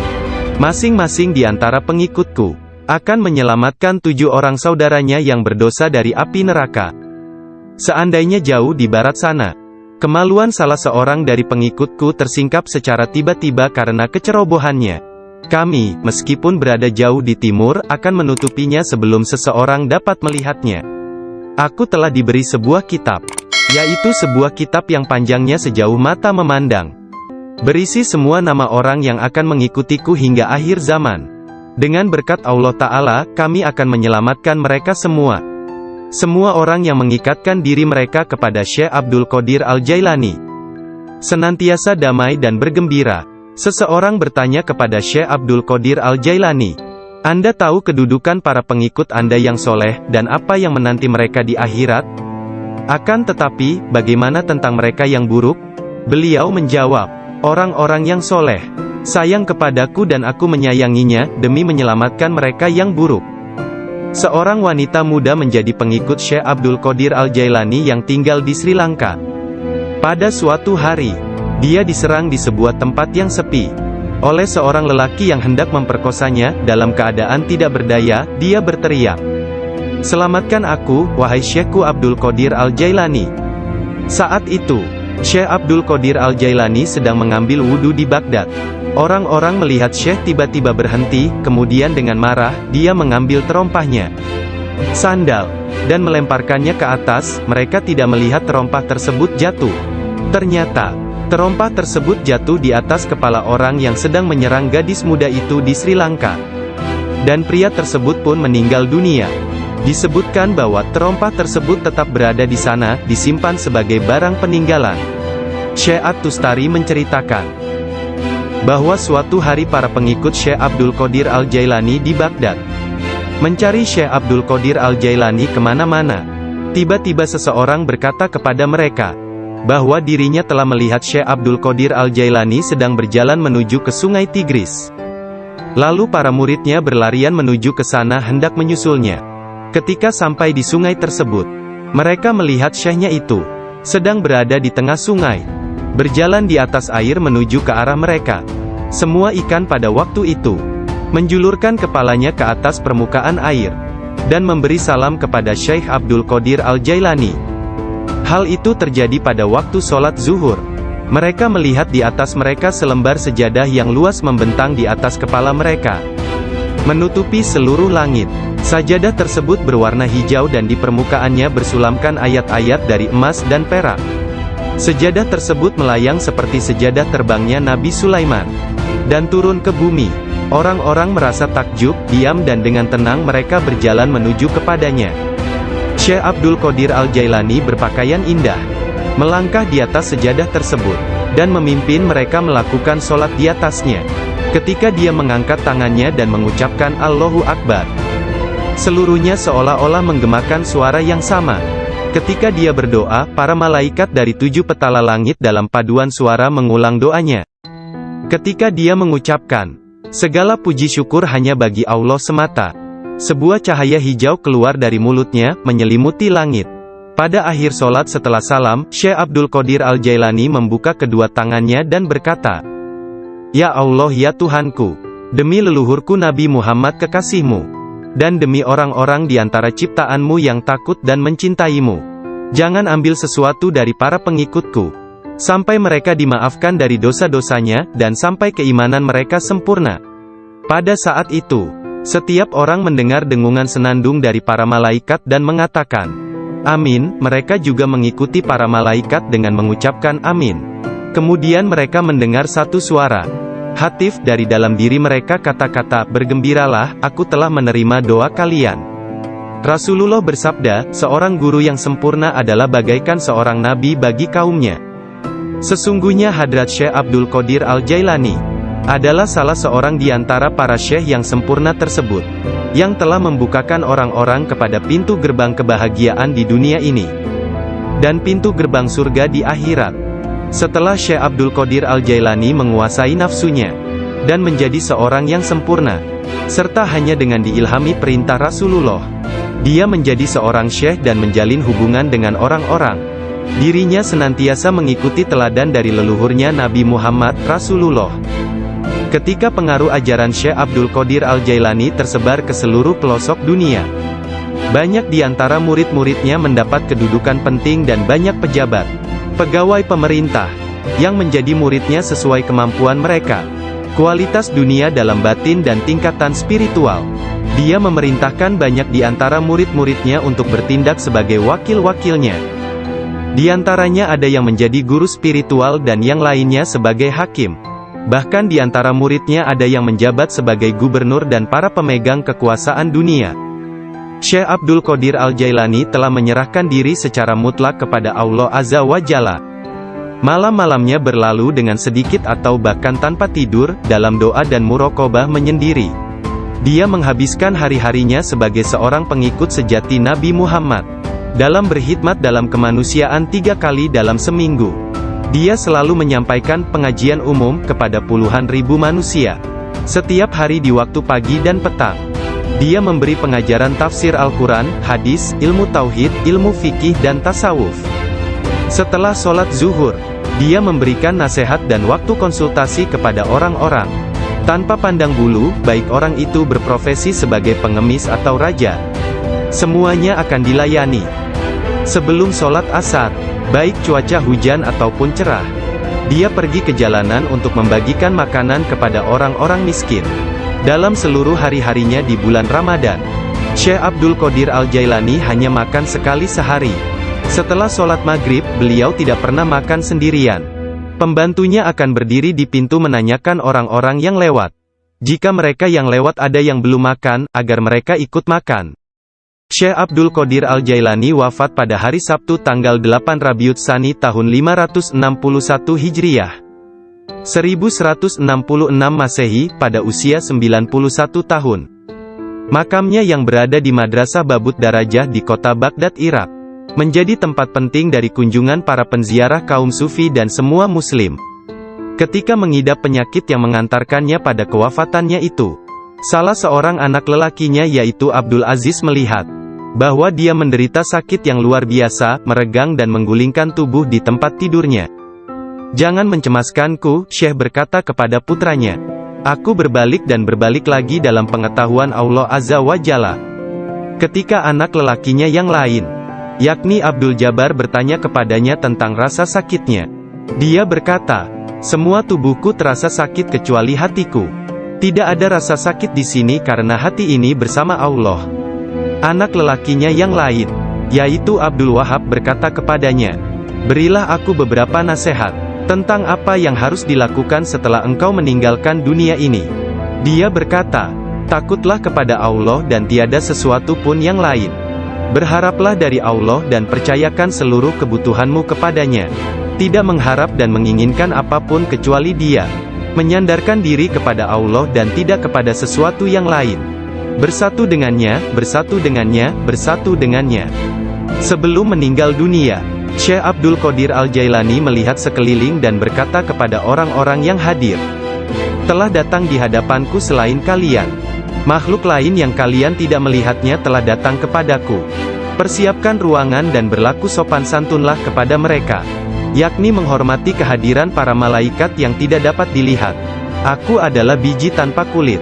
S1: Masing-masing di antara pengikutku akan menyelamatkan 7 orang saudaranya yang berdosa dari api neraka. Seandainya jauh di barat sana, kemaluan salah seorang dari pengikutku tersingkap secara tiba-tiba karena kecerobohannya, kami, meskipun berada jauh di timur, akan menutupinya sebelum seseorang dapat melihatnya. Aku telah diberi sebuah kitab, yaitu sebuah kitab yang panjangnya sejauh mata memandang, berisi semua nama orang yang akan mengikutiku hingga akhir zaman. Dengan berkat Allah Ta'ala, kami akan menyelamatkan mereka semua. Semua orang yang mengikatkan diri mereka kepada Syekh Abdul Qadir Al-Jailani senantiasa damai dan bergembira. Seseorang bertanya kepada Syekh Abdul Qadir Al-Jailani, Anda tahu kedudukan para pengikut Anda yang soleh, dan apa yang menanti mereka di akhirat? Akan tetapi, bagaimana tentang mereka yang buruk? Beliau menjawab, orang-orang yang soleh sayang kepadaku dan aku menyayanginya, demi menyelamatkan mereka yang buruk. Seorang wanita muda menjadi pengikut Syekh Abdul Qadir Al-Jailani yang tinggal di Sri Lanka. Pada suatu hari, dia diserang di sebuah tempat yang sepi oleh seorang lelaki yang hendak memperkosanya. Dalam keadaan tidak berdaya, dia berteriak, "Selamatkan aku, wahai Syekhku Abdul Qadir Al-Jailani." Saat itu, Syekh Abdul Qadir Al-Jailani sedang mengambil wudhu di Baghdad. Orang-orang melihat Syekh tiba-tiba berhenti, kemudian dengan marah, dia mengambil terompahnya, sandal, dan melemparkannya ke atas. Mereka tidak melihat terompah tersebut jatuh. Ternyata, terompah tersebut jatuh di atas kepala orang yang sedang menyerang gadis muda itu di Sri Lanka. Dan pria tersebut pun meninggal dunia. Disebutkan bahwa terompah tersebut tetap berada di sana, disimpan sebagai barang peninggalan. Syekh At-Tustari menceritakan bahwa suatu hari para pengikut Syekh Abdul Qadir Al-Jailani di Baghdad mencari Syekh Abdul Qadir Al-Jailani kemana-mana. Tiba-tiba seseorang berkata kepada mereka bahwa dirinya telah melihat Syekh Abdul Qadir Al-Jailani sedang berjalan menuju ke sungai Tigris. Lalu para muridnya berlarian menuju ke sana hendak menyusulnya. Ketika sampai di sungai tersebut, mereka melihat syekhnya itu sedang berada di tengah sungai, berjalan di atas air menuju ke arah mereka. Semua ikan pada waktu itu menjulurkan kepalanya ke atas permukaan air, dan memberi salam kepada Syekh Abdul Qadir Al-Jailani. Hal itu terjadi pada waktu sholat zuhur. Mereka melihat di atas mereka selembar sejadah yang luas membentang di atas kepala mereka, menutupi seluruh langit. Sajadah tersebut berwarna hijau dan di permukaannya bersulamkan ayat-ayat dari emas dan perak. Sejadah tersebut melayang seperti sejadah terbangnya Nabi Sulaiman, dan turun ke bumi. Orang-orang merasa takjub, diam dan dengan tenang mereka berjalan menuju kepadanya. Syekh Abdul Qadir Al-Jailani berpakaian indah, melangkah di atas sejadah tersebut, dan memimpin mereka melakukan sholat di atasnya. Ketika dia mengangkat tangannya dan mengucapkan Allahu Akbar, seluruhnya seolah-olah menggemakan suara yang sama. Ketika dia berdoa, para malaikat dari 7 petala langit dalam paduan suara mengulang doanya. Ketika dia mengucapkan, segala puji syukur hanya bagi Allah semata, sebuah cahaya hijau keluar dari mulutnya, menyelimuti langit. Pada akhir sholat setelah salam, Syekh Abdul Qadir Al-Jailani membuka kedua tangannya dan berkata, "Ya Allah ya Tuhanku, demi leluhurku Nabi Muhammad kekasihmu, dan demi orang-orang di antara ciptaanmu yang takut dan mencintaimu, jangan ambil sesuatu dari para pengikutku, sampai mereka dimaafkan dari dosa-dosanya, dan sampai keimanan mereka sempurna." Pada saat itu, setiap orang mendengar dengungan senandung dari para malaikat dan mengatakan, "Amin." Mereka juga mengikuti para malaikat dengan mengucapkan amin. Kemudian mereka mendengar satu suara, Hatif dari dalam diri mereka kata-kata, "Bergembiralah, aku telah menerima doa kalian." Rasulullah bersabda, "Seorang guru yang sempurna adalah bagaikan seorang nabi bagi kaumnya." Sesungguhnya Hadrat Syekh Abdul Qadir Al-Jailani adalah salah seorang di antara para syekh yang sempurna tersebut, yang telah membukakan orang-orang kepada pintu gerbang kebahagiaan di dunia ini, dan pintu gerbang surga di akhirat. Setelah Syekh Abdul Qadir Al-Jailani menguasai nafsunya, dan menjadi seorang yang sempurna, serta hanya dengan diilhami perintah Rasulullah, dia menjadi seorang syekh dan menjalin hubungan dengan orang-orang. Dirinya senantiasa mengikuti teladan dari leluhurnya Nabi Muhammad, Rasulullah. Ketika pengaruh ajaran Syekh Abdul Qadir Al-Jailani tersebar ke seluruh pelosok dunia, banyak di antara murid-muridnya mendapat kedudukan penting dan banyak pejabat, pegawai pemerintah, yang menjadi muridnya sesuai kemampuan mereka, kualitas dunia dalam batin dan tingkatan spiritual. Dia memerintahkan banyak di antara murid-muridnya untuk bertindak sebagai wakil-wakilnya. Di antaranya ada yang menjadi guru spiritual dan yang lainnya sebagai hakim. Bahkan di antara muridnya ada yang menjabat sebagai gubernur dan para pemegang kekuasaan dunia. Syekh Abdul Qadir Al-Jailani telah menyerahkan diri secara mutlak kepada Allah Azza wa Jalla. Malam-malamnya berlalu dengan sedikit atau bahkan tanpa tidur, dalam doa dan muraqabah menyendiri. Dia menghabiskan hari-harinya sebagai seorang pengikut sejati Nabi Muhammad, dalam berkhidmat dalam kemanusiaan 3 kali dalam seminggu. Dia selalu menyampaikan pengajian umum kepada puluhan ribu manusia, setiap hari di waktu pagi dan petang. Dia memberi pengajaran tafsir Al-Quran, hadis, ilmu tauhid, ilmu fikih dan tasawuf. Setelah sholat zuhur, dia memberikan nasihat dan waktu konsultasi kepada orang-orang, tanpa pandang bulu, baik orang itu berprofesi sebagai pengemis atau raja. Semuanya akan dilayani. Sebelum sholat asar, baik cuaca hujan ataupun cerah, dia pergi ke jalanan untuk membagikan makanan kepada orang-orang miskin. Dalam seluruh hari-harinya di bulan Ramadan, Syekh Abdul Qadir Al-Jailani hanya makan sekali sehari. Setelah sholat maghrib, beliau tidak pernah makan sendirian. Pembantunya akan berdiri di pintu menanyakan orang-orang yang lewat. Jika mereka yang lewat ada yang belum makan, agar mereka ikut makan. Syekh Abdul Qadir Al-Jailani wafat pada hari Sabtu tanggal 8 Rabiul Tsani tahun 561 Hijriah. 1166 Masehi, pada usia 91 tahun. Makamnya yang berada di Madrasah Babut Darajah di kota Baghdad, Irak, menjadi tempat penting dari kunjungan para penziarah kaum sufi dan semua muslim. Ketika mengidap penyakit yang mengantarkannya pada kewafatannya itu, salah seorang anak lelakinya yaitu Abdul Aziz melihat bahwa dia menderita sakit yang luar biasa, meregang dan menggulingkan tubuh di tempat tidurnya. "Jangan mencemaskanku," Syekh berkata kepada putranya. "Aku berbalik dan berbalik lagi dalam pengetahuan Allah Azza wa Jalla." Ketika anak lelakinya yang lain, yakni Abdul Jabbar, bertanya kepadanya tentang rasa sakitnya, dia berkata, "Semua tubuhku terasa sakit kecuali hatiku. Tidak ada rasa sakit di sini karena hati ini bersama Allah." Anak lelakinya yang lain, yaitu Abdul Wahab, berkata kepadanya, "Berilah aku beberapa nasihat tentang apa yang harus dilakukan setelah engkau meninggalkan dunia ini." Dia berkata, "Takutlah kepada Allah dan tiada sesuatu pun yang lain. Berharaplah dari Allah dan percayakan seluruh kebutuhanmu kepadanya. Tidak mengharap dan menginginkan apapun kecuali Dia. Menyandarkan diri kepada Allah dan tidak kepada sesuatu yang lain. Bersatu dengannya, bersatu dengannya, bersatu dengannya." Sebelum meninggal dunia, Syekh Abdul Qadir Al-Jailani melihat sekeliling dan berkata kepada orang-orang yang hadir, "Telah datang di hadapanku selain kalian. Makhluk lain yang kalian tidak melihatnya telah datang kepadaku. Persiapkan ruangan dan berlaku sopan santunlah kepada mereka, yakni menghormati kehadiran para malaikat yang tidak dapat dilihat. Aku adalah biji tanpa kulit.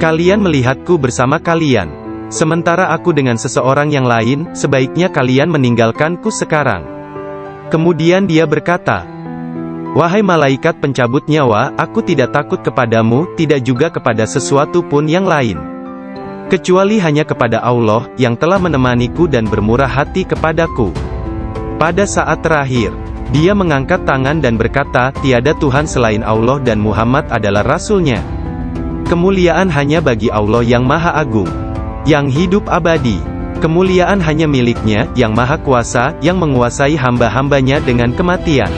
S1: Kalian melihatku bersama kalian. Sementara aku dengan seseorang yang lain, sebaiknya kalian meninggalkanku sekarang." Kemudian dia berkata, "Wahai malaikat pencabut nyawa, aku tidak takut kepadamu, tidak juga kepada sesuatu pun yang lain, kecuali hanya kepada Allah, yang telah menemaniku dan bermurah hati kepadaku. Pada saat terakhir, Dia mengangkat tangan dan berkata, "Tiada Tuhan selain Allah dan Muhammad adalah Rasul-Nya. Kemuliaan hanya bagi Allah yang Maha Agung, yang hidup abadi. Kemuliaan hanya milik-Nya, yang Maha Kuasa, yang menguasai hamba-hambanya dengan kematian."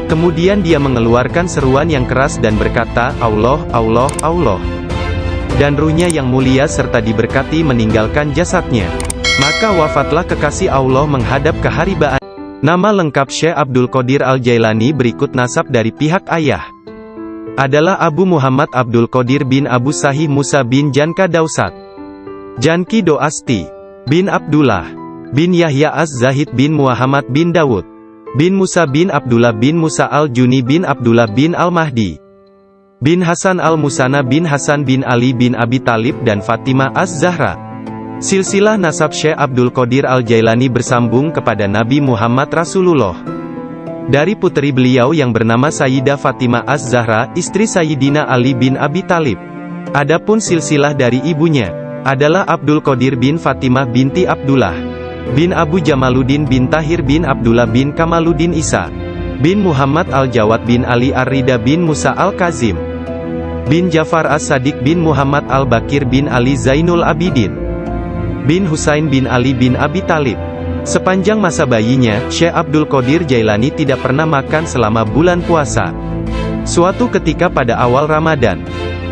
S1: Kemudian dia mengeluarkan seruan yang keras dan berkata, "Allah, Allah, Allah." Dan ruhnya yang mulia serta diberkati meninggalkan jasadnya. Maka wafatlah kekasih Allah menghadap keharibaan. Nama lengkap Syekh Abdul Qadir Al-Jailani berikut nasab dari pihak ayah. Adalah Abu Muhammad Abdul Qadir bin Abu Sahih Musa bin Janka Dausat, Janki Doasti, bin Abdullah, bin Yahya Az-Zahid bin Muhammad bin Dawud, bin Musa bin Abdullah bin Musa Al-Juni bin Abdullah bin Al-Mahdi, bin Hasan Al-Musana bin Hasan bin Ali bin Abi Talib dan Fatimah Az-Zahra. Silsilah nasab Syekh Abdul Qadir Al-Jailani bersambung kepada Nabi Muhammad Rasulullah. Dari putri beliau yang bernama Sayyidah Fatimah Az-Zahra, istri Sayyidina Ali bin Abi Talib. Adapun silsilah dari ibunya, adalah Abdul Qadir bin Fatimah binti Abdullah, bin Abu Jamaluddin bin Tahir bin Abdullah bin Kamaluddin Isa, bin Muhammad Al-Jawad bin Ali Ar-Rida bin Musa Al-Kazim, bin Jafar As-Sadiq bin Muhammad Al-Bakir bin Ali Zainul Abidin, bin Husain bin Ali bin Abi Talib. Sepanjang masa bayinya, Syekh Abdul Qadir Jailani tidak pernah makan selama bulan puasa. Suatu ketika pada awal Ramadan,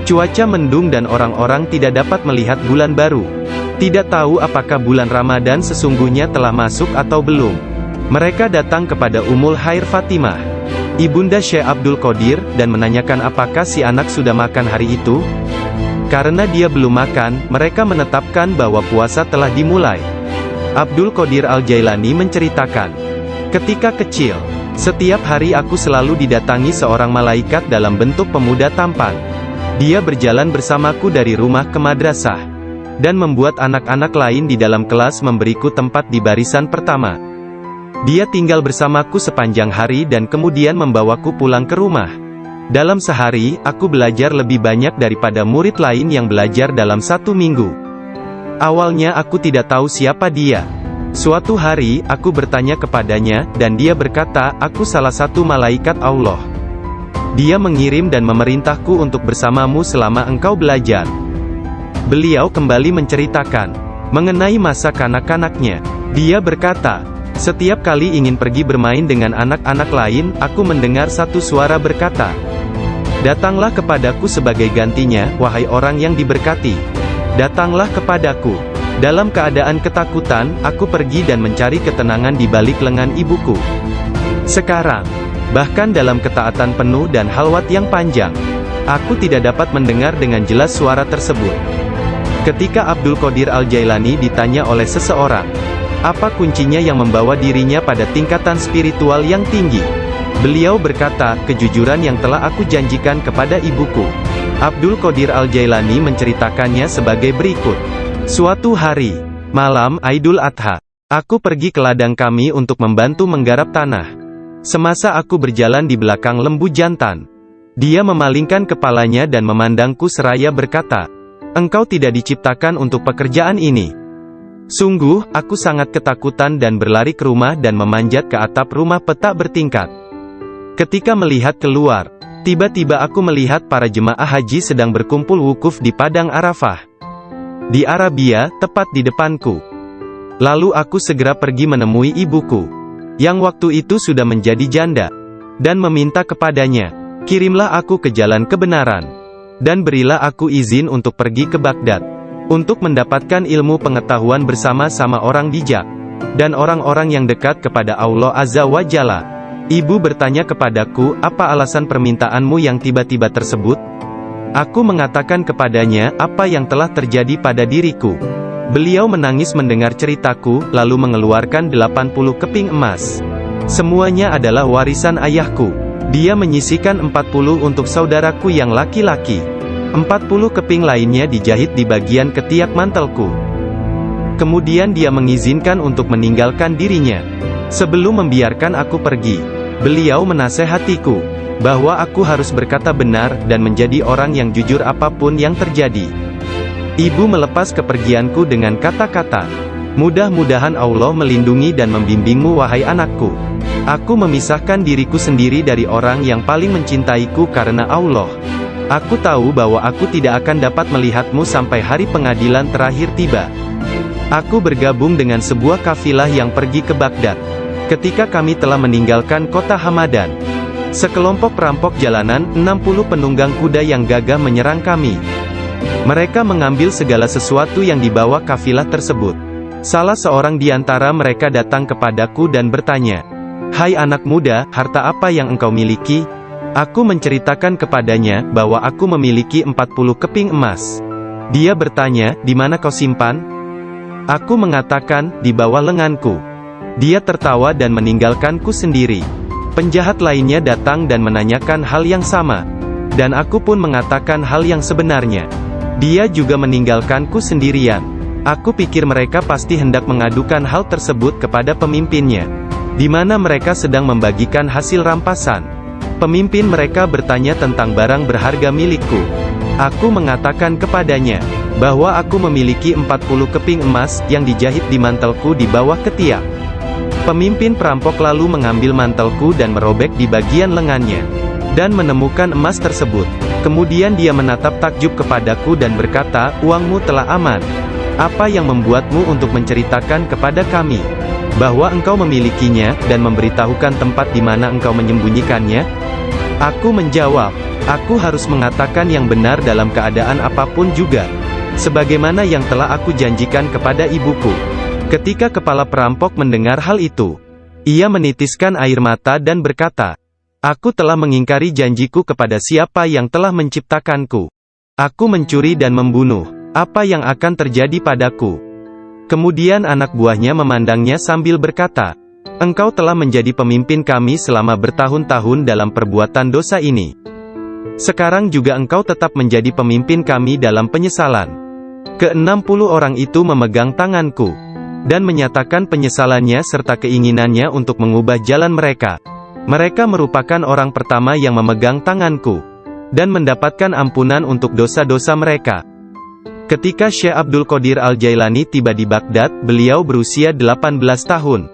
S1: cuaca mendung dan orang-orang tidak dapat melihat bulan baru. Tidak tahu apakah bulan Ramadan sesungguhnya telah masuk atau belum. Mereka datang kepada Ummul Khair Fatimah, ibunda Syekh Abdul Qadir, dan menanyakan apakah si anak sudah makan hari itu. Karena dia belum makan, mereka menetapkan bahwa puasa telah dimulai. Abdul Qadir Al-Jailani menceritakan, "Ketika kecil, setiap hari aku selalu didatangi seorang malaikat dalam bentuk pemuda tampan. Dia berjalan bersamaku dari rumah ke madrasah, dan membuat anak-anak lain di dalam kelas memberiku tempat di barisan pertama. Dia tinggal bersamaku sepanjang hari dan kemudian membawaku pulang ke rumah. Dalam sehari, aku belajar lebih banyak daripada murid lain yang belajar dalam 1 minggu. Awalnya aku tidak tahu siapa dia. Suatu hari, aku bertanya kepadanya, dan dia berkata, 'Aku salah satu malaikat Allah. Dia mengirim dan memerintahku untuk bersamamu selama engkau belajar.' Beliau kembali menceritakan mengenai masa kanak-kanaknya. Dia berkata, 'Setiap kali ingin pergi bermain dengan anak-anak lain, aku mendengar satu suara berkata, "Datanglah kepadaku sebagai gantinya, wahai orang yang diberkati. Datanglah kepadaku." Dalam keadaan ketakutan, aku pergi dan mencari ketenangan di balik lengan ibuku. Sekarang, bahkan dalam ketaatan penuh dan halwat yang panjang, aku tidak dapat mendengar dengan jelas suara tersebut." Ketika Abdul Qadir Al-Jailani ditanya oleh seseorang, apa kuncinya yang membawa dirinya pada tingkatan spiritual yang tinggi, beliau berkata, "Kejujuran yang telah aku janjikan kepada ibuku." Abdul Qadir Al-Jailani menceritakannya sebagai berikut. "Suatu hari, malam Aidul Adha, aku pergi ke ladang kami untuk membantu menggarap tanah. Semasa aku berjalan di belakang lembu jantan, dia memalingkan kepalanya dan memandangku seraya berkata, 'Engkau tidak diciptakan untuk pekerjaan ini.' Sungguh, aku sangat ketakutan dan berlari ke rumah dan memanjat ke atap rumah petak bertingkat. Ketika melihat keluar, tiba-tiba aku melihat para jemaah haji sedang berkumpul wukuf di Padang Arafah di Arabia, tepat di depanku. Lalu aku segera pergi menemui ibuku, yang waktu itu sudah menjadi janda, dan meminta kepadanya, 'Kirimlah aku ke jalan kebenaran, dan berilah aku izin untuk pergi ke Baghdad, untuk mendapatkan ilmu pengetahuan bersama-sama orang bijak, dan orang-orang yang dekat kepada Allah Azza wa Jalla.' Ibu bertanya kepadaku, 'Apa alasan permintaanmu yang tiba-tiba tersebut?' Aku mengatakan kepadanya apa yang telah terjadi pada diriku. Beliau menangis mendengar ceritaku, lalu mengeluarkan 80 keping emas. Semuanya adalah warisan ayahku. Dia menyisihkan 40 untuk saudaraku yang laki-laki. 40 keping lainnya dijahit di bagian ketiak mantelku. Kemudian dia mengizinkan untuk meninggalkan dirinya. Sebelum membiarkan aku pergi, beliau menasehatiku bahwa aku harus berkata benar dan menjadi orang yang jujur apapun yang terjadi. Ibu melepas kepergianku dengan kata-kata, Mudah-mudahan Allah melindungi dan membimbingmu wahai anakku. Aku memisahkan diriku sendiri dari orang yang paling mencintaiku karena Allah. Aku tahu bahwa aku tidak akan dapat melihatmu sampai hari pengadilan terakhir tiba. Aku bergabung dengan sebuah kafilah yang pergi ke Baghdad. Ketika kami telah meninggalkan kota Hamadan, sekelompok perampok jalanan, 60 penunggang kuda yang gagah menyerang kami. Mereka mengambil segala sesuatu yang dibawa kafilah tersebut. Salah seorang di antara mereka datang kepadaku dan bertanya, "Hai anak muda, harta apa yang engkau miliki?" Aku menceritakan kepadanya bahwa aku memiliki 40 keping emas. Dia bertanya, "Di mana kau simpan?" Aku mengatakan, "Di bawah lenganku." Dia tertawa dan meninggalkanku sendiri. Penjahat lainnya datang dan menanyakan hal yang sama. Dan aku pun mengatakan hal yang sebenarnya. Dia juga meninggalkanku sendirian. Aku pikir mereka pasti hendak mengadukan hal tersebut kepada pemimpinnya, di mana mereka sedang membagikan hasil rampasan. Pemimpin mereka bertanya tentang barang berharga milikku. Aku mengatakan kepadanya, bahwa aku memiliki 40 keping emas, yang dijahit di mantelku di bawah ketiak. Pemimpin perampok lalu mengambil mantelku dan merobek di bagian lengannya, dan menemukan emas tersebut. Kemudian dia menatap takjub kepadaku dan berkata, "Uangmu telah aman. Apa yang membuatmu untuk menceritakan kepada kami bahwa engkau memilikinya, dan memberitahukan tempat di mana engkau menyembunyikannya?" Aku menjawab, "Aku harus mengatakan yang benar dalam keadaan apapun juga, sebagaimana yang telah aku janjikan kepada ibuku." Ketika kepala perampok mendengar hal itu, ia menitiskan air mata dan berkata, "Aku telah mengingkari janjiku kepada siapa yang telah menciptakanku. Aku mencuri dan membunuh. Apa yang akan terjadi padaku?" Kemudian anak buahnya memandangnya sambil berkata, "Engkau telah menjadi pemimpin kami selama bertahun-tahun dalam perbuatan dosa ini. Sekarang juga engkau tetap menjadi pemimpin kami dalam penyesalan." Ke-60 orang itu memegang tanganku, dan menyatakan penyesalannya serta keinginannya untuk mengubah jalan mereka. Mereka merupakan orang pertama yang memegang tanganku, dan mendapatkan ampunan untuk dosa-dosa mereka. Ketika Syekh Abdul Qadir Al-Jailani tiba di Baghdad, beliau berusia 18 tahun.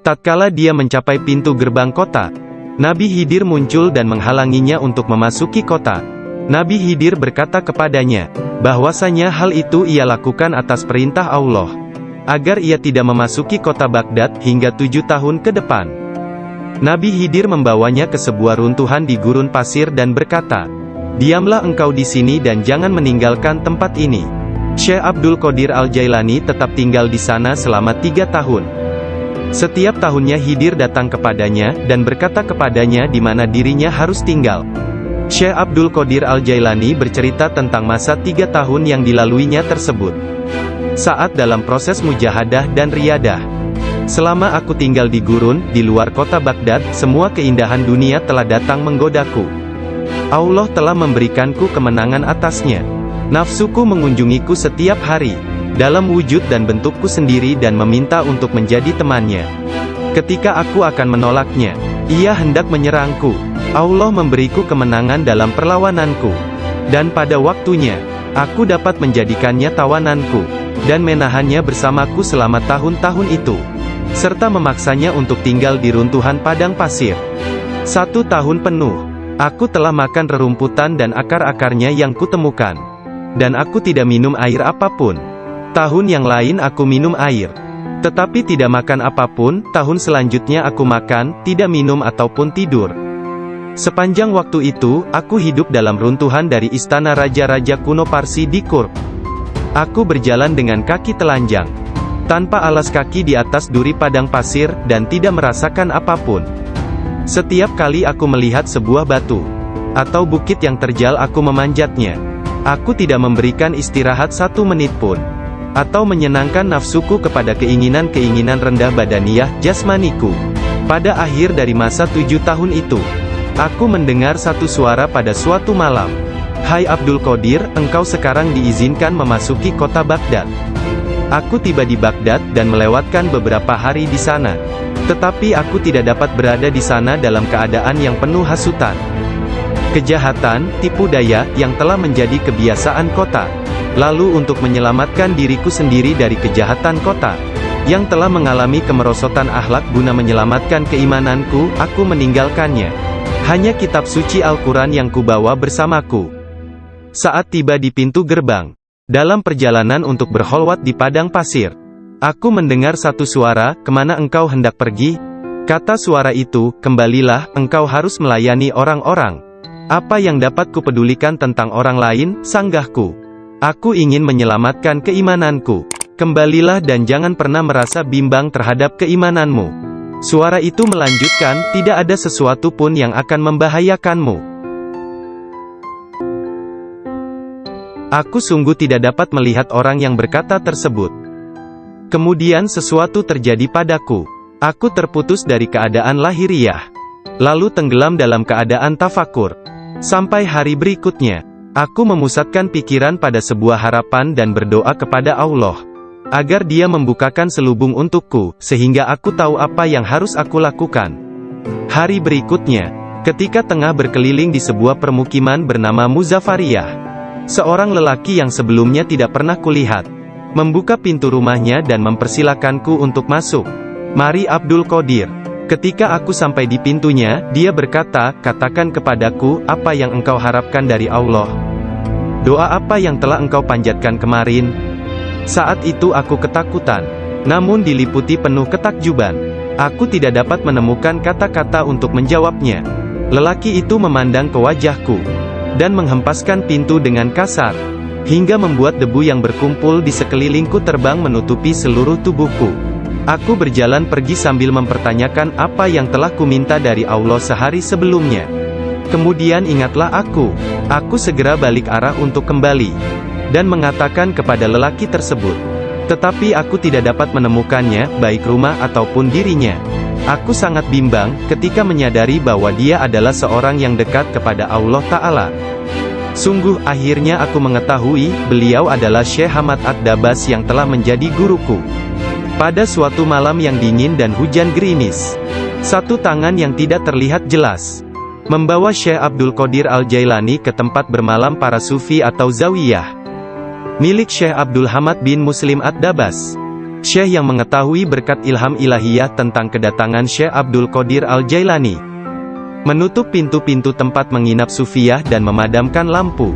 S1: Tatkala dia mencapai pintu gerbang kota, Nabi Khidir muncul dan menghalanginya untuk memasuki kota. Nabi Khidir berkata kepadanya, bahwasanya hal itu ia lakukan atas perintah Allah, agar ia tidak memasuki kota Baghdad hingga 7 tahun ke depan. Nabi Khidir membawanya ke sebuah runtuhan di gurun pasir dan berkata, "Diamlah engkau di sini dan jangan meninggalkan tempat ini." Syekh Abdul Qadir Al-Jailani tetap tinggal di sana selama 3 tahun. Setiap tahunnya Khidir datang kepadanya, dan berkata kepadanya di mana dirinya harus tinggal. Syekh Abdul Qadir Al-Jailani bercerita tentang masa 3 tahun yang dilaluinya tersebut. Saat dalam proses mujahadah dan riyadah. "Selama aku tinggal di gurun, di luar kota Baghdad, semua keindahan dunia telah datang menggodaku. Allah telah memberikanku kemenangan atasnya. Nafsuku mengunjungiku setiap hari, dalam wujud dan bentukku sendiri dan meminta untuk menjadi temannya. Ketika aku akan menolaknya, ia hendak menyerangku. Allah memberiku kemenangan dalam perlawananku. Dan pada waktunya, aku dapat menjadikannya tawananku, dan menahannya bersamaku selama tahun-tahun itu, serta memaksanya untuk tinggal di runtuhan padang pasir. 1 tahun penuh. Aku telah makan rerumputan dan akar-akarnya yang kutemukan. Dan aku tidak minum air apapun. Tahun yang lain aku minum air, tetapi tidak makan apapun. Tahun selanjutnya aku makan, tidak minum ataupun tidur. Sepanjang waktu itu, aku hidup dalam runtuhan dari istana raja-raja kuno Parsi di Kurd. Aku berjalan dengan kaki telanjang, tanpa alas kaki di atas duri padang pasir, dan tidak merasakan apapun. Setiap kali aku melihat sebuah batu atau bukit yang terjal, aku memanjatnya. Aku tidak memberikan istirahat 1 menit pun, atau menyenangkan nafsuku kepada keinginan-keinginan rendah badaniyah jasmaniku. Pada akhir dari masa 7 tahun itu, aku mendengar satu suara pada suatu malam, "Hai Abdul Qadir, engkau sekarang diizinkan memasuki kota Baghdad." Aku tiba di Baghdad dan melewatkan beberapa hari di sana. Tetapi aku tidak dapat berada di sana dalam keadaan yang penuh hasutan, kejahatan, tipu daya, yang telah menjadi kebiasaan kota. Lalu untuk menyelamatkan diriku sendiri dari kejahatan kota, yang telah mengalami kemerosotan akhlak guna menyelamatkan keimananku, aku meninggalkannya. Hanya kitab suci Al-Quran yang kubawa bersamaku. Saat tiba di pintu gerbang, dalam perjalanan untuk berkholwat di padang pasir, aku mendengar satu suara, "Kemana engkau hendak pergi?" Kata suara itu, "Kembalilah, engkau harus melayani orang-orang." "Apa yang dapat kupedulikan tentang orang lain?" sanggahku. "Aku ingin menyelamatkan keimananku. Kembalilah dan jangan pernah merasa bimbang terhadap keimananmu." Suara itu melanjutkan, "Tidak ada sesuatu pun yang akan membahayakanmu." Aku sungguh tidak dapat melihat orang yang berkata tersebut. Kemudian sesuatu terjadi padaku. Aku terputus dari keadaan lahiriah, lalu tenggelam dalam keadaan tafakur. Sampai hari berikutnya, aku memusatkan pikiran pada sebuah harapan dan berdoa kepada Allah, agar Dia membukakan selubung untukku, sehingga aku tahu apa yang harus aku lakukan. Hari berikutnya, ketika tengah berkeliling di sebuah permukiman bernama Muzafariyah, seorang lelaki yang sebelumnya tidak pernah kulihat, membuka pintu rumahnya dan mempersilakanku untuk masuk. "Mari Abdul Qadir." Ketika aku sampai di pintunya, dia berkata, "Katakan kepadaku, apa yang engkau harapkan dari Allah? Doa apa yang telah engkau panjatkan kemarin?" Saat itu aku ketakutan, namun diliputi penuh ketakjuban. Aku tidak dapat menemukan kata-kata untuk menjawabnya. Lelaki itu memandang ke wajahku, dan menghempaskan pintu dengan kasar, hingga membuat debu yang berkumpul di sekelilingku terbang menutupi seluruh tubuhku. Aku berjalan pergi sambil mempertanyakan apa yang telah kuminta dari Allah sehari sebelumnya. Kemudian ingatlah aku segera balik arah untuk kembali, dan mengatakan kepada lelaki tersebut. Tetapi aku tidak dapat menemukannya, baik rumah ataupun dirinya. Aku sangat bimbang, ketika menyadari bahwa dia adalah seorang yang dekat kepada Allah Ta'ala. Sungguh, akhirnya aku mengetahui, beliau adalah Syekh Hamad Ad-Dabas yang telah menjadi guruku. Pada suatu malam yang dingin dan hujan gerimis, satu tangan yang tidak terlihat jelas membawa Syekh Abdul Qadir Al-Jailani ke tempat bermalam para sufi atau zawiyah, milik Syekh Abdul Hamad bin Muslim Ad-Dabas. Syekh yang mengetahui berkat ilham ilahiyah tentang kedatangan Syekh Abdul Qadir Al-Jailani, menutup pintu-pintu tempat menginap sufiyah dan memadamkan lampu.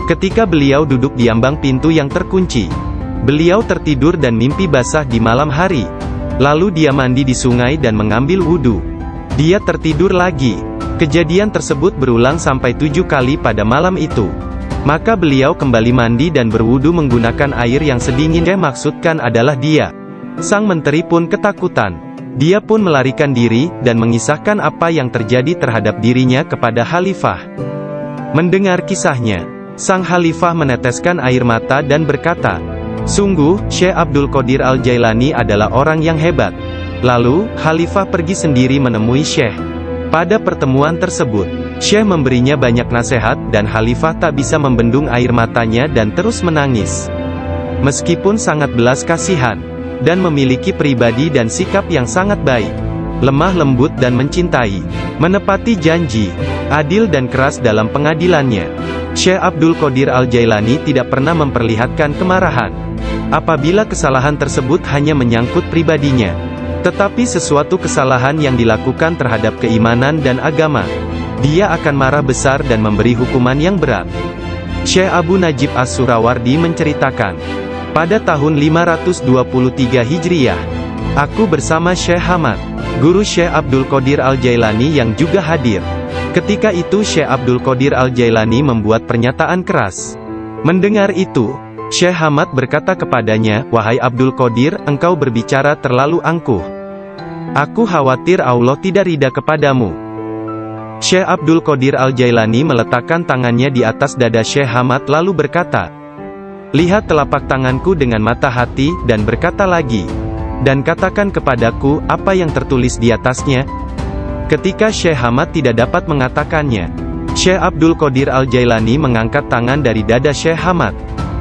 S1: Ketika beliau duduk di ambang pintu yang terkunci, beliau tertidur dan mimpi basah di malam hari. Lalu dia mandi di sungai dan mengambil wudhu. Dia tertidur lagi. Kejadian tersebut berulang sampai 7 kali pada malam itu. Maka beliau kembali mandi dan berwudu menggunakan air yang sedingin. Yang maksudkan adalah dia. Sang menteri pun ketakutan. Dia pun melarikan diri, dan mengisahkan apa yang terjadi terhadap dirinya kepada khalifah. Mendengar kisahnya, sang khalifah meneteskan air mata dan berkata, "Sungguh, Syekh Abdul Qadir Al-Jailani adalah orang yang hebat." Lalu, khalifah pergi sendiri menemui Syekh. Pada pertemuan tersebut, Syekh memberinya banyak nasihat, dan khalifah tak bisa membendung air matanya dan terus menangis. Meskipun sangat belas kasihan, dan memiliki pribadi dan sikap yang sangat baik, lemah lembut dan mencintai, menepati janji, adil dan keras dalam pengadilannya, Syekh Abdul Qadir Al-Jailani tidak pernah memperlihatkan kemarahan apabila kesalahan tersebut hanya menyangkut pribadinya, tetapi sesuatu kesalahan yang dilakukan terhadap keimanan dan agama, dia akan marah besar dan memberi hukuman yang berat. Syekh Abu Najib As-Surawardi menceritakan, pada tahun 523 Hijriyah, aku bersama Syekh Hamad, guru Syekh Abdul Qadir Al-Jailani yang juga hadir. Ketika itu Syekh Abdul Qadir Al-Jailani membuat pernyataan keras. Mendengar itu, Syekh Hamad berkata kepadanya, "Wahai Abdul Qadir, engkau berbicara terlalu angkuh. Aku khawatir Allah tidak ridha kepadamu." Syekh Abdul Qadir Al-Jailani meletakkan tangannya di atas dada Syekh Hamad lalu berkata, "Lihat telapak tanganku dengan mata hati, dan berkata lagi, dan katakan kepadaku, apa yang tertulis di atasnya." Ketika Syekh Hamad tidak dapat mengatakannya, Syekh Abdul Qadir Al-Jailani mengangkat tangan dari dada Syekh Hamad,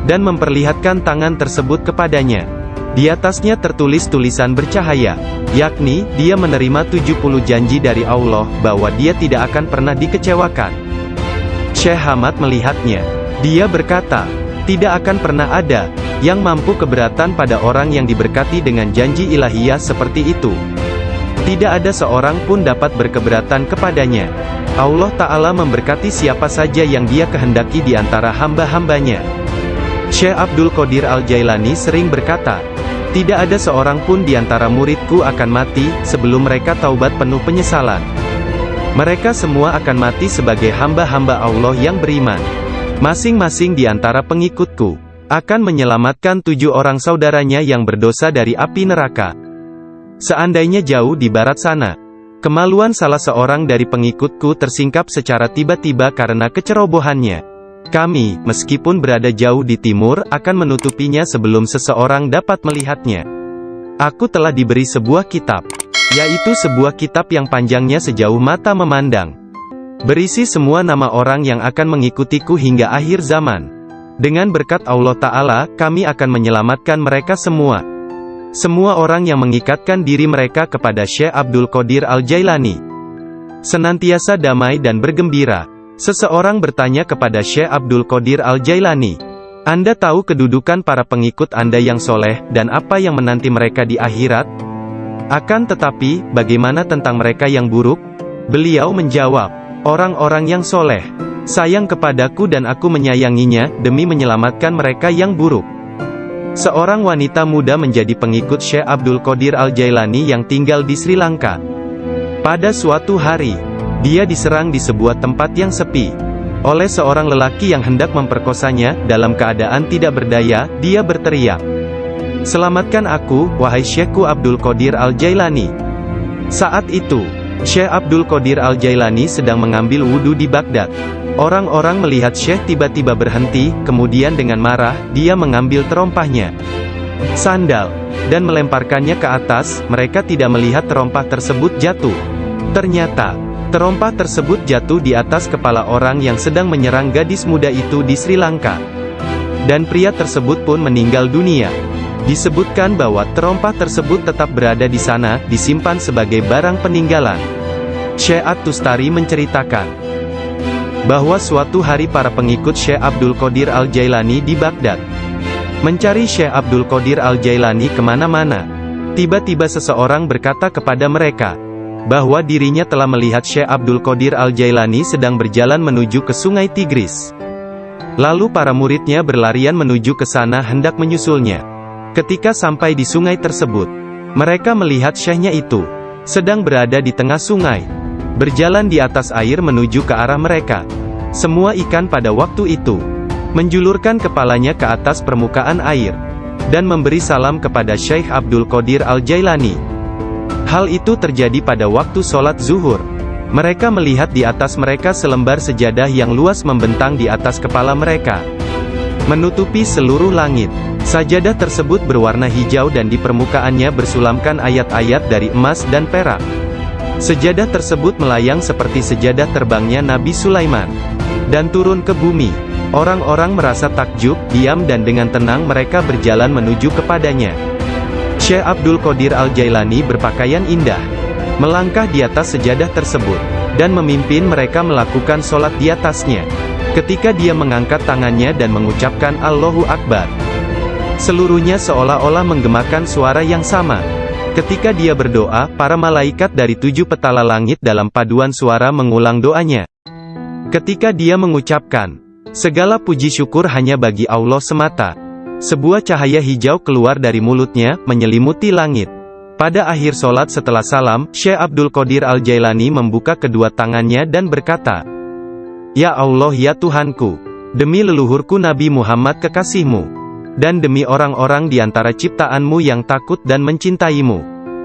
S1: dan memperlihatkan tangan tersebut kepadanya. Di atasnya tertulis tulisan bercahaya, yakni, dia menerima 70 janji dari Allah, bahwa dia tidak akan pernah dikecewakan. Syekh Hamad melihatnya. Dia berkata, Tidak akan pernah ada yang mampu keberatan pada orang yang diberkati dengan janji ilahiyah seperti itu. Tidak ada seorang pun dapat berkeberatan kepadanya. Allah Ta'ala memberkati siapa saja yang Dia kehendaki di antara hamba-hambanya. Syekh Abdul Qadir Al-Jailani sering berkata, tidak ada seorang pun di antara muridku akan mati sebelum mereka taubat penuh penyesalan. Mereka semua akan mati sebagai hamba-hamba Allah yang beriman. Masing-masing di antara pengikutku akan menyelamatkan 7 orang saudaranya yang berdosa dari api neraka. Seandainya jauh di barat sana, kemaluan salah seorang dari pengikutku tersingkap secara tiba-tiba karena kecerobohannya, kami, meskipun berada jauh di timur, akan menutupinya sebelum seseorang dapat melihatnya. Aku telah diberi sebuah kitab, yaitu sebuah kitab yang panjangnya sejauh mata memandang, berisi semua nama orang yang akan mengikutiku hingga akhir zaman. Dengan berkat Allah Ta'ala, kami akan menyelamatkan mereka semua. Semua orang yang mengikatkan diri mereka kepada Syekh Abdul Qadir Al-Jailani senantiasa damai dan bergembira. Seseorang bertanya kepada Syekh Abdul Qadir Al-Jailani, Anda tahu kedudukan para pengikut Anda yang soleh, dan apa yang menanti mereka di akhirat? Akan tetapi, bagaimana tentang mereka yang buruk? Beliau menjawab, orang-orang yang soleh sayang kepadaku dan aku menyayanginya, demi menyelamatkan mereka yang buruk. Seorang wanita muda menjadi pengikut Syekh Abdul Qadir Al-Jailani yang tinggal di Sri Lanka. Pada suatu hari, dia diserang di sebuah tempat yang sepi oleh seorang lelaki yang hendak memperkosanya. Dalam keadaan tidak berdaya, dia berteriak, "Selamatkan aku, wahai Syekhku Abdul Qadir Al-Jailani." Saat itu, Syekh Abdul Qadir Al-Jailani sedang mengambil wudhu di Baghdad. Orang-orang melihat Syekh tiba-tiba berhenti, kemudian dengan marah, dia mengambil terompahnya, sandal, dan melemparkannya ke atas. Mereka tidak melihat terompah tersebut jatuh. Ternyata, terompah tersebut jatuh di atas kepala orang yang sedang menyerang gadis muda itu di Sri Lanka. Dan pria tersebut pun meninggal dunia. Disebutkan bahwa terompah tersebut tetap berada di sana, disimpan sebagai barang peninggalan. Syekh At-Tustari menceritakan bahwa suatu hari para pengikut Syekh Abdul Qadir Al-Jailani di Baghdad mencari Syekh Abdul Qadir Al-Jailani kemana-mana. Tiba-tiba seseorang berkata kepada mereka bahwa dirinya telah melihat Syekh Abdul Qadir Al-Jailani sedang berjalan menuju ke sungai Tigris. Lalu para muridnya berlarian menuju ke sana hendak menyusulnya. Ketika sampai di sungai tersebut, mereka melihat syekhnya itu sedang berada di tengah sungai, berjalan di atas air menuju ke arah mereka. Semua ikan pada waktu itu menjulurkan kepalanya ke atas permukaan air dan memberi salam kepada Syekh Abdul Qadir Al-Jailani. Hal itu terjadi pada waktu sholat zuhur. Mereka melihat di atas mereka selembar sejadah yang luas membentang di atas kepala mereka, menutupi seluruh langit. Sajadah tersebut berwarna hijau dan di permukaannya bersulamkan ayat-ayat dari emas dan perak. Sejadah tersebut melayang seperti sejadah terbangnya Nabi Sulaiman dan turun ke bumi. Orang-orang merasa takjub, diam dan dengan tenang mereka berjalan menuju kepadanya. Syekh Abdul Qadir Al-Jailani berpakaian indah, melangkah di atas sejadah tersebut, dan memimpin mereka melakukan sholat di atasnya. Ketika dia mengangkat tangannya dan mengucapkan Allahu Akbar, seluruhnya seolah-olah menggemakan suara yang sama. Ketika dia berdoa, para malaikat dari 7 petala langit dalam paduan suara mengulang doanya. Ketika dia mengucapkan, segala puji syukur hanya bagi Allah semata, sebuah cahaya hijau keluar dari mulutnya, menyelimuti langit. Pada akhir sholat setelah salam, Syekh Abdul Qadir Al-Jailani membuka kedua tangannya dan berkata, "Ya Allah ya Tuhanku, demi leluhurku Nabi Muhammad kekasihmu, dan demi orang-orang di antara ciptaanmu yang takut dan mencintaimu,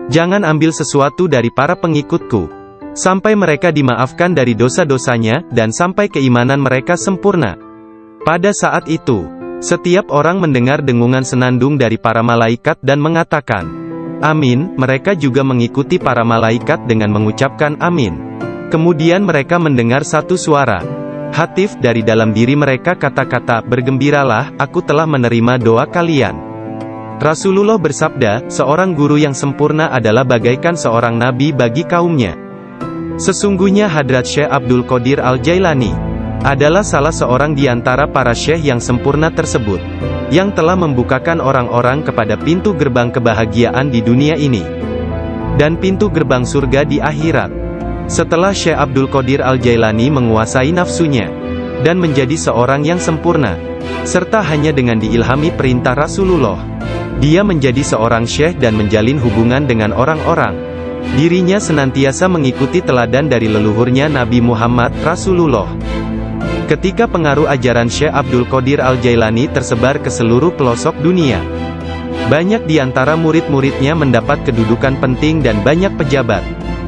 S1: jangan ambil sesuatu dari para pengikutku, sampai mereka dimaafkan dari dosa-dosanya, dan sampai keimanan mereka sempurna." Pada saat itu, setiap orang mendengar dengungan senandung dari para malaikat dan mengatakan, "Amin." Mereka juga mengikuti para malaikat dengan mengucapkan amin. Kemudian mereka mendengar satu suara hatif dari dalam diri mereka, kata-kata, "Bergembiralah, aku telah menerima doa kalian." Rasulullah bersabda, "Seorang guru yang sempurna adalah bagaikan seorang nabi bagi kaumnya." Sesungguhnya Hadrat Syekh Abdul Qadir Al-Jailani adalah salah seorang di antara para syekh yang sempurna tersebut, yang telah membukakan orang-orang kepada pintu gerbang kebahagiaan di dunia ini, dan pintu gerbang surga di akhirat. Setelah Syekh Abdul Qadir Al-Jailani menguasai nafsunya, dan menjadi seorang yang sempurna, serta hanya dengan diilhami perintah Rasulullah, dia menjadi seorang syekh dan menjalin hubungan dengan orang-orang. Dirinya senantiasa mengikuti teladan dari leluhurnya Nabi Muhammad, Rasulullah. Ketika pengaruh ajaran Syekh Abdul Qadir Al-Jailani tersebar ke seluruh pelosok dunia, banyak di antara murid-muridnya mendapat kedudukan penting dan banyak pejabat,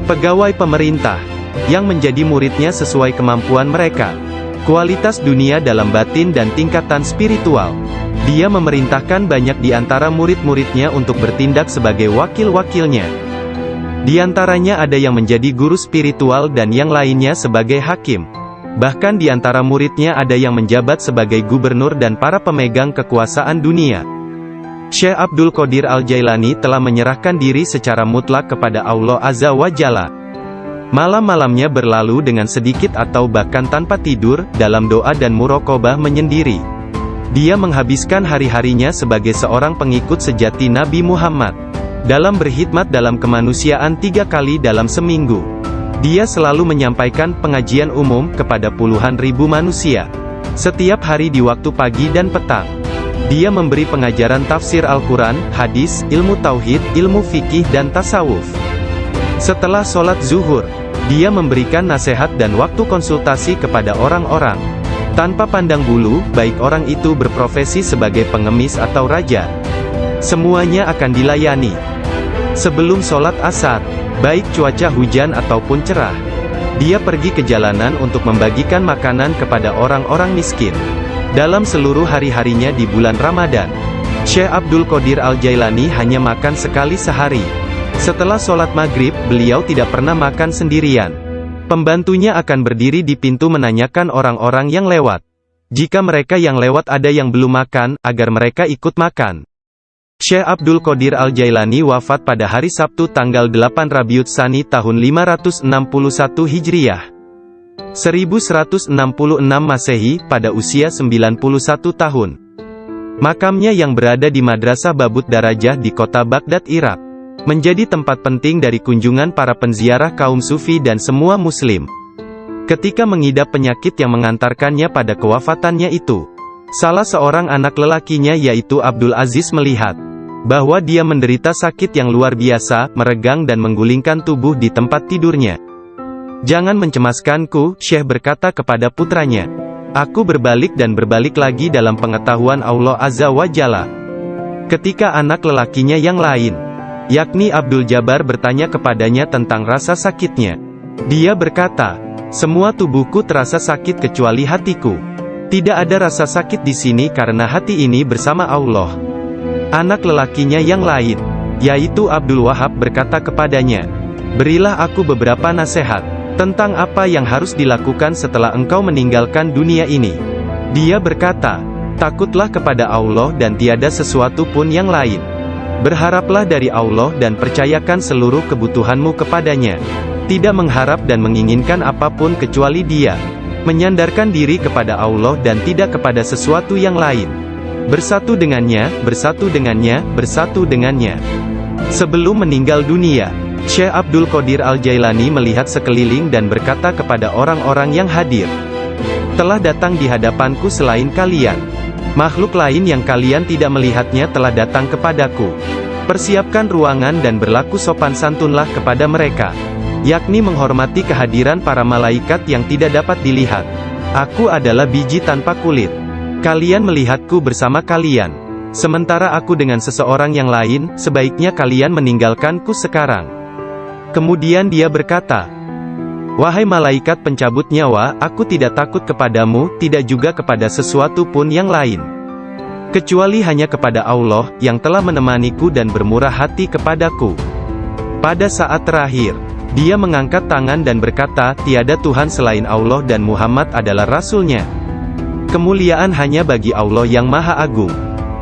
S1: pegawai pemerintah, yang menjadi muridnya sesuai kemampuan mereka, kualitas dunia dalam batin dan tingkatan spiritual. Dia memerintahkan banyak di antara murid-muridnya untuk bertindak sebagai wakil-wakilnya. Di antaranya ada yang menjadi guru spiritual dan yang lainnya sebagai hakim. Bahkan di antara muridnya ada yang menjabat sebagai gubernur dan para pemegang kekuasaan dunia. Syekh Abdul Qadir Al-Jailani telah menyerahkan diri secara mutlak kepada Allah Azza wa Jalla. Malam-malamnya berlalu dengan sedikit atau bahkan tanpa tidur, dalam doa dan muraqabah menyendiri. Dia menghabiskan hari-harinya sebagai seorang pengikut sejati Nabi Muhammad, dalam berkhidmat dalam kemanusiaan 3 kali dalam seminggu. Dia selalu menyampaikan pengajian umum kepada puluhan ribu manusia, setiap hari di waktu pagi dan petang. Dia memberi pengajaran tafsir Al-Quran, hadis, ilmu tauhid, ilmu fikih dan tasawuf. Setelah sholat zuhur, dia memberikan nasihat dan waktu konsultasi kepada orang-orang, tanpa pandang bulu, baik orang itu berprofesi sebagai pengemis atau raja. Semuanya akan dilayani. Sebelum sholat asar, baik cuaca hujan ataupun cerah, dia pergi ke jalanan untuk membagikan makanan kepada orang-orang miskin. Dalam seluruh hari-harinya di bulan Ramadan, Syekh Abdul Qadir Al-Jailani hanya makan sekali sehari. Setelah sholat maghrib, beliau tidak pernah makan sendirian. Pembantunya akan berdiri di pintu menanyakan orang-orang yang lewat. Jika mereka yang lewat ada yang belum makan, agar mereka ikut makan. Syekh Abdul Qadir Al-Jailani wafat pada hari Sabtu tanggal 8 Rabiul Tsani tahun 561 Hijriah, 1166 Masehi, pada usia 91 tahun. Makamnya yang berada di Madrasah Babut Darajah di kota Baghdad, Irak, menjadi tempat penting dari kunjungan para penziarah kaum sufi dan semua muslim. Ketika mengidap penyakit yang mengantarkannya pada kewafatannya itu, salah seorang anak lelakinya yaitu Abdul Aziz melihat bahwa dia menderita sakit yang luar biasa, meregang dan menggulingkan tubuh di tempat tidurnya. "Jangan mencemaskanku," Syekh berkata kepada putranya. "Aku berbalik dan berbalik lagi dalam pengetahuan Allah Azza wa Jalla." Ketika anak lelakinya yang lain, yakni Abdul Jabbar, bertanya kepadanya tentang rasa sakitnya, dia berkata, "Semua tubuhku terasa sakit kecuali hatiku. Tidak ada rasa sakit di sini karena hati ini bersama Allah." Anak lelakinya yang lain, yaitu Abdul Wahab, berkata kepadanya, "Berilah aku beberapa nasihat tentang apa yang harus dilakukan setelah engkau meninggalkan dunia ini." Dia berkata, "Takutlah kepada Allah dan tiada sesuatu pun yang lain. Berharaplah dari Allah dan percayakan seluruh kebutuhanmu kepadanya. Tidak mengharap dan menginginkan apapun kecuali Dia. Menyandarkan diri kepada Allah dan tidak kepada sesuatu yang lain. Bersatu dengannya, bersatu dengannya, bersatu dengannya." Sebelum meninggal dunia, Syekh Abdul Qadir Al-Jailani melihat sekeliling dan berkata kepada orang-orang yang hadir, "Telah datang di hadapanku selain kalian makhluk lain yang kalian tidak melihatnya telah datang kepadaku. Persiapkan ruangan dan berlaku sopan santunlah kepada mereka, yakni menghormati kehadiran para malaikat yang tidak dapat dilihat. Aku adalah biji tanpa kulit. Kalian melihatku bersama kalian. Sementara aku dengan seseorang yang lain, sebaiknya kalian meninggalkanku sekarang." Kemudian dia berkata, "Wahai malaikat pencabut nyawa, aku tidak takut kepadamu, tidak juga kepada sesuatu pun yang lain, kecuali hanya kepada Allah, yang telah menemaniku dan bermurah hati kepadaku." Pada saat terakhir, dia mengangkat tangan dan berkata, "Tiada Tuhan selain Allah dan Muhammad adalah Rasul-Nya. Kemuliaan hanya bagi Allah yang Maha Agung,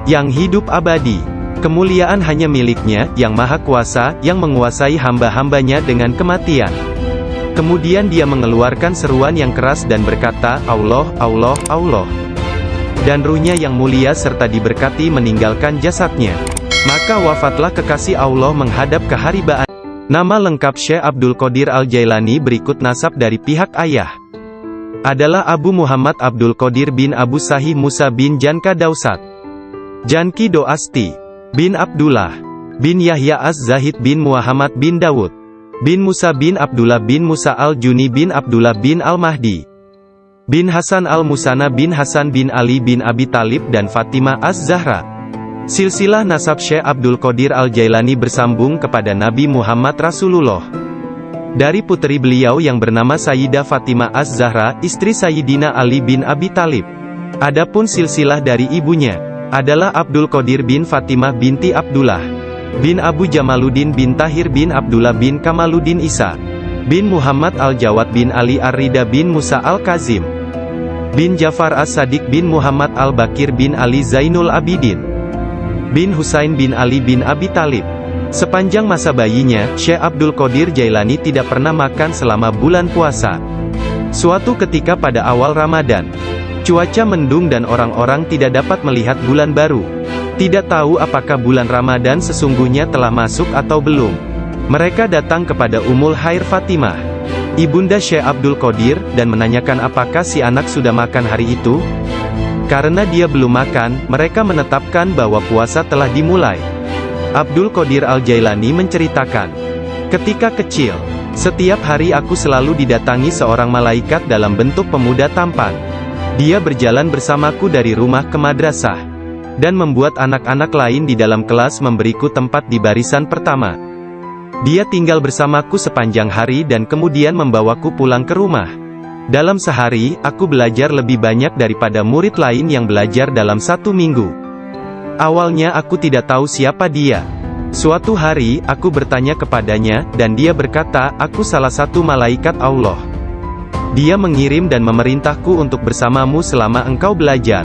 S1: yang hidup abadi. Kemuliaan hanya milik-Nya, yang Maha Kuasa, yang menguasai hamba-hambanya dengan kematian. Kemudian dia mengeluarkan seruan yang keras dan berkata, Allah, Allah, Allah. Dan ruhnya yang mulia serta diberkati meninggalkan jasadnya. Maka wafatlah kekasih Allah menghadap keharibaan. Nama lengkap Syekh Abdul Qadir Al-Jailani berikut nasab dari pihak ayah. Adalah Abu Muhammad Abdul Qadir bin Abu Sahih Musa bin Janka Dausat. Janki Doasti. Bin Abdullah. Bin Yahya Az-Zahid bin Muhammad bin Dawud. Bin Musa bin Abdullah bin Musa Al-Juni bin Abdullah bin Al-Mahdi. Bin Hasan Al-Musana bin Hasan bin Ali bin Abi Talib dan Fatimah Az-Zahra. Silsilah nasab Syekh Abdul Qadir Al-Jailani bersambung kepada Nabi Muhammad Rasulullah. Dari putri beliau yang bernama Sayyidah Fatimah Az-Zahra, istri Sayyidina Ali bin Abi Talib. Adapun silsilah dari ibunya, adalah Abdul Qadir bin Fatimah binti Abdullah. Bin Abu Jamaluddin bin Tahir bin Abdullah bin Kamaluddin Isa. Bin Muhammad Al-Jawad bin Ali Ar-Rida bin Musa Al-Kazim. Bin Jafar As-Sadiq bin Muhammad Al-Bakir bin Ali Zainul Abidin. Bin Husain bin Ali bin Abi Talib. Sepanjang masa bayinya, Syekh Abdul Qadir Jailani tidak pernah makan selama bulan puasa. Suatu ketika pada awal Ramadan, cuaca mendung dan orang-orang tidak dapat melihat bulan baru. Tidak tahu apakah bulan Ramadan sesungguhnya telah masuk atau belum. Mereka datang kepada Ummul Khair Fatimah, ibunda Syekh Abdul Qadir, dan menanyakan apakah si anak sudah makan hari itu. Karena dia belum makan, mereka menetapkan bahwa puasa telah dimulai. Abdul Qadir Al-Jailani menceritakan, ketika kecil, setiap hari aku selalu didatangi seorang malaikat dalam bentuk pemuda tampan. Dia berjalan bersamaku dari rumah ke madrasah, dan membuat anak-anak lain di dalam kelas memberiku tempat di barisan pertama. Dia tinggal bersamaku sepanjang hari dan kemudian membawaku pulang ke rumah. Dalam sehari, aku belajar lebih banyak daripada murid lain yang belajar dalam 1 minggu. Awalnya aku tidak tahu siapa dia. Suatu hari, aku bertanya kepadanya, dan dia berkata, aku salah satu malaikat Allah. Dia mengirim dan memerintahku untuk bersamamu selama engkau belajar.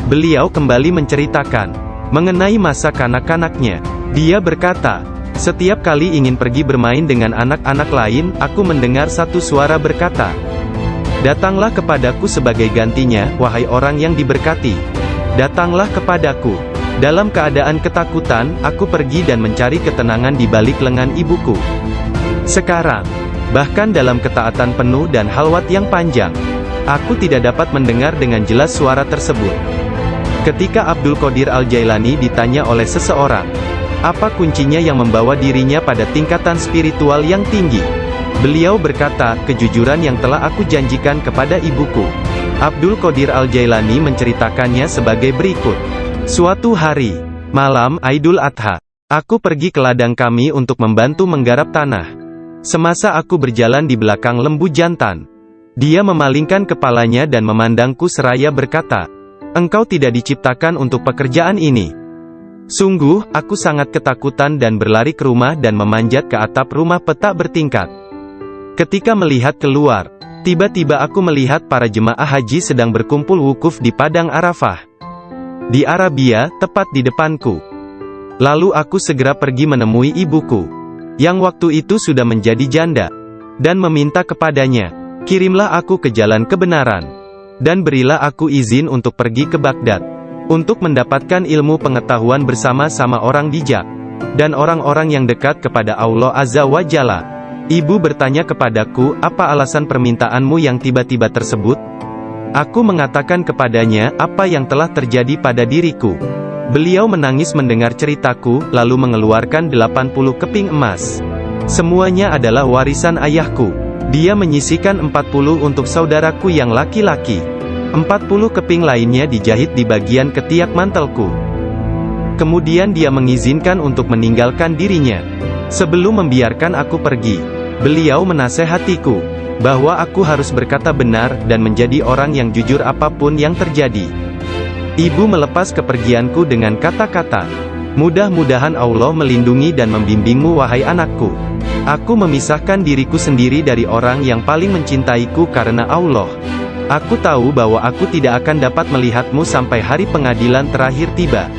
S1: Beliau kembali menceritakan mengenai masa kanak-kanaknya. Dia berkata, setiap kali ingin pergi bermain dengan anak-anak lain, aku mendengar satu suara berkata, datanglah kepadaku sebagai gantinya, wahai orang yang diberkati. Datanglah kepadaku. Dalam keadaan ketakutan, aku pergi dan mencari ketenangan di balik lengan ibuku. Sekarang, bahkan dalam ketaatan penuh dan halwat yang panjang, aku tidak dapat mendengar dengan jelas suara tersebut. Ketika Abdul Qadir Al-Jailani ditanya oleh seseorang, apa kuncinya yang membawa dirinya pada tingkatan spiritual yang tinggi? Beliau berkata, kejujuran yang telah aku janjikan kepada ibuku. Abdul Qadir Al-Jailani menceritakannya sebagai berikut. Suatu hari, malam Aidul Adha, aku pergi ke ladang kami untuk membantu menggarap tanah. Semasa aku berjalan di belakang lembu jantan, dia memalingkan kepalanya dan memandangku seraya berkata, engkau tidak diciptakan untuk pekerjaan ini. Sungguh, aku sangat ketakutan dan berlari ke rumah dan memanjat ke atap rumah petak bertingkat. Ketika melihat keluar, tiba-tiba aku melihat para jemaah haji sedang berkumpul wukuf di Padang Arafah. Di Arabia, tepat di depanku. Lalu aku segera pergi menemui ibuku, yang waktu itu sudah menjadi janda, dan meminta kepadanya, kirimlah aku ke jalan kebenaran. Dan berilah aku izin untuk pergi ke Baghdad, untuk mendapatkan ilmu pengetahuan bersama-sama orang bijak, dan orang-orang yang dekat kepada Allah Azza wa Jalla. Ibu bertanya kepadaku, apa alasan permintaanmu yang tiba-tiba tersebut? Aku mengatakan kepadanya, apa yang telah terjadi pada diriku. Beliau menangis mendengar ceritaku, lalu mengeluarkan 80 keping emas. Semuanya adalah warisan ayahku. Dia menyisihkan 40 untuk saudaraku yang laki-laki. 40 keping lainnya dijahit di bagian ketiak mantelku. Kemudian dia mengizinkan untuk meninggalkan dirinya. Sebelum membiarkan aku pergi, beliau menasehatiku, bahwa aku harus berkata benar, dan menjadi orang yang jujur apapun yang terjadi. Ibu melepas kepergianku dengan kata-kata, mudah-mudahan Allah melindungi dan membimbingmu wahai anakku. Aku memisahkan diriku sendiri dari orang yang paling mencintaiku karena Allah. Aku tahu bahwa aku tidak akan dapat melihatmu sampai hari pengadilan terakhir tiba.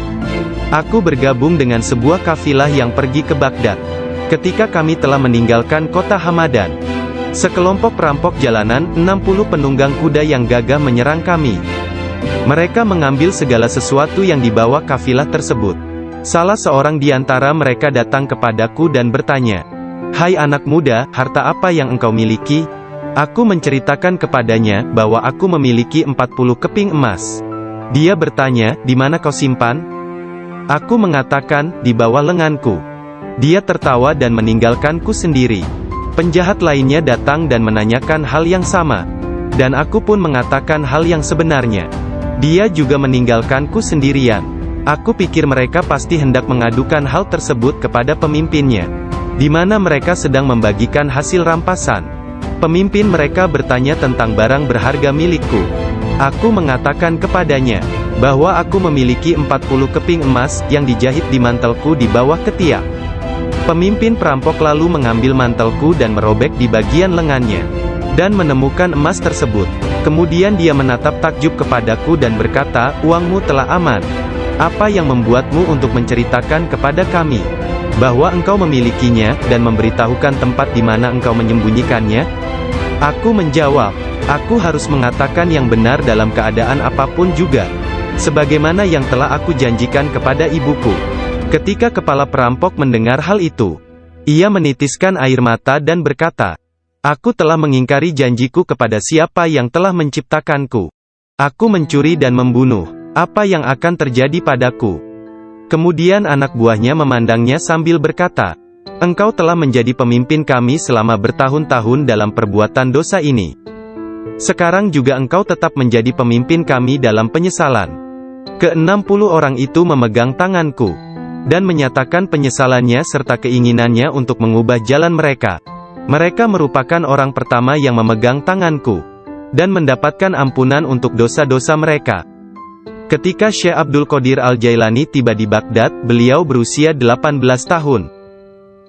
S1: Aku bergabung dengan sebuah kafilah yang pergi ke Baghdad. Ketika kami telah meninggalkan kota Hamadan, Sekelompok perampok jalanan, 60 penunggang kuda yang gagah menyerang kami. Mereka mengambil segala sesuatu yang dibawa kafilah tersebut. Salah seorang di antara mereka datang kepadaku dan bertanya, "Hai anak muda, harta apa yang engkau miliki?" Aku menceritakan kepadanya, bahwa aku memiliki 40 keping emas. Dia bertanya, "Di mana kau simpan?" Aku mengatakan, "Di bawah lenganku." Dia tertawa dan meninggalkanku sendiri. Penjahat lainnya datang dan menanyakan hal yang sama. Dan aku pun mengatakan hal yang sebenarnya. Dia juga meninggalkanku sendirian. Aku pikir mereka pasti hendak mengadukan hal tersebut kepada pemimpinnya, di mana mereka sedang membagikan hasil rampasan. Pemimpin mereka bertanya tentang barang berharga milikku. Aku mengatakan kepadanya, bahwa aku memiliki 40 keping emas, yang dijahit di mantelku di bawah ketiak. Pemimpin perampok lalu mengambil mantelku dan merobek di bagian lengannya, dan menemukan emas tersebut. Kemudian dia menatap takjub kepadaku dan berkata, "Uangmu telah aman. Apa yang membuatmu untuk menceritakan kepada kami bahwa engkau memilikinya, dan memberitahukan tempat di mana engkau menyembunyikannya?" Aku menjawab, "Aku harus mengatakan yang benar dalam keadaan apapun juga, sebagaimana yang telah aku janjikan kepada ibuku." Ketika kepala perampok mendengar hal itu, ia menitiskan air mata dan berkata, "Aku telah mengingkari janjiku kepada siapa yang telah menciptakanku. Aku mencuri dan membunuh. Apa yang akan terjadi padaku?" Kemudian anak buahnya memandangnya sambil berkata, "Engkau telah menjadi pemimpin kami selama bertahun-tahun dalam perbuatan dosa ini. Sekarang juga engkau tetap menjadi pemimpin kami dalam penyesalan." Ke-60 orang itu memegang tanganku, dan menyatakan penyesalannya serta keinginannya untuk mengubah jalan mereka. Mereka merupakan orang pertama yang memegang tanganku, dan mendapatkan ampunan untuk dosa-dosa mereka. Ketika Syekh Abdul Qadir Al-Jailani tiba di Baghdad, beliau berusia 18 tahun.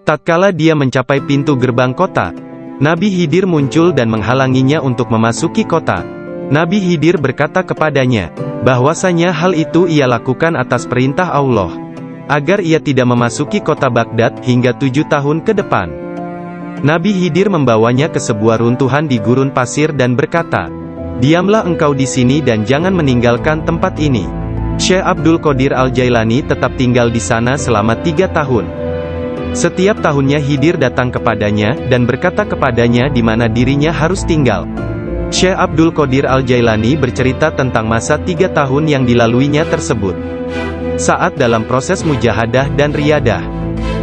S1: Tatkala dia mencapai pintu gerbang kota, Nabi Khidir muncul dan menghalanginya untuk memasuki kota. Nabi Khidir berkata kepadanya, bahwasanya hal itu ia lakukan atas perintah Allah, agar ia tidak memasuki kota Baghdad hingga 7 tahun ke depan. Nabi Khidir membawanya ke sebuah runtuhan di gurun pasir dan berkata, "Diamlah engkau di sini dan jangan meninggalkan tempat ini." Syekh Abdul Qadir Al-Jailani tetap tinggal di sana selama 3 tahun. Setiap tahunnya Khidir datang kepadanya, dan berkata kepadanya di mana dirinya harus tinggal. Syekh Abdul Qadir Al-Jailani bercerita tentang masa 3 tahun yang dilaluinya tersebut. Saat dalam proses mujahadah dan riyadah.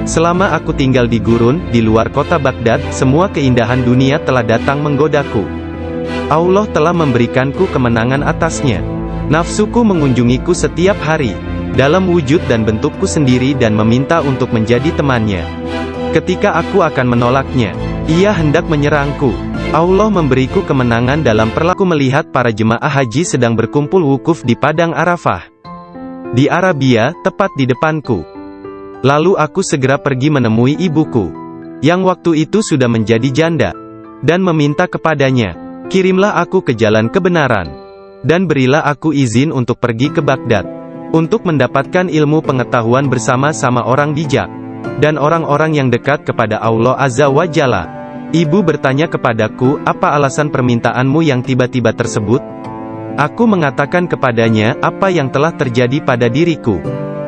S1: "Selama aku tinggal di gurun, di luar kota Baghdad, semua keindahan dunia telah datang menggodaku. Allah telah memberikanku kemenangan atasnya. Nafsuku mengunjungiku setiap hari, dalam wujud dan bentukku sendiri dan meminta untuk menjadi temannya. Ketika aku akan menolaknya, ia hendak menyerangku. Allah memberiku kemenangan dalam perlaku melihat para jemaah haji sedang berkumpul wukuf di Padang Arafah di Arabia, tepat di depanku. Lalu aku segera pergi menemui ibuku, yang waktu itu sudah menjadi janda, dan meminta kepadanya, kirimlah aku ke jalan kebenaran, dan berilah aku izin untuk pergi ke Baghdad, untuk mendapatkan ilmu pengetahuan bersama-sama orang bijak, dan orang-orang yang dekat kepada Allah Azza wa Jalla. Ibu bertanya kepadaku, apa alasan permintaanmu yang tiba-tiba tersebut? Aku mengatakan kepadanya, apa yang telah terjadi pada diriku.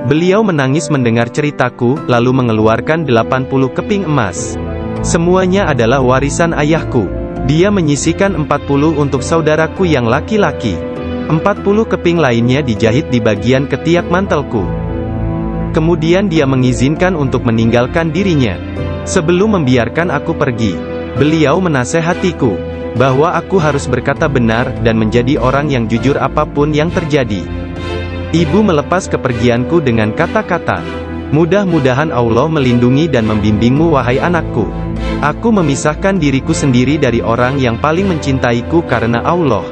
S1: Beliau menangis mendengar ceritaku, lalu mengeluarkan 80 keping emas. Semuanya adalah warisan ayahku. Dia menyisihkan 40 untuk saudaraku yang laki-laki. 40 keping lainnya dijahit di bagian ketiak mantelku. Kemudian dia mengizinkan untuk meninggalkan dirinya. Sebelum membiarkan aku pergi, beliau menasehatiku, bahwa aku harus berkata benar, dan menjadi orang yang jujur apapun yang terjadi. Ibu melepas kepergianku dengan kata-kata, mudah-mudahan Allah melindungi dan membimbingmu wahai anakku. Aku memisahkan diriku sendiri dari orang yang paling mencintaiku karena Allah.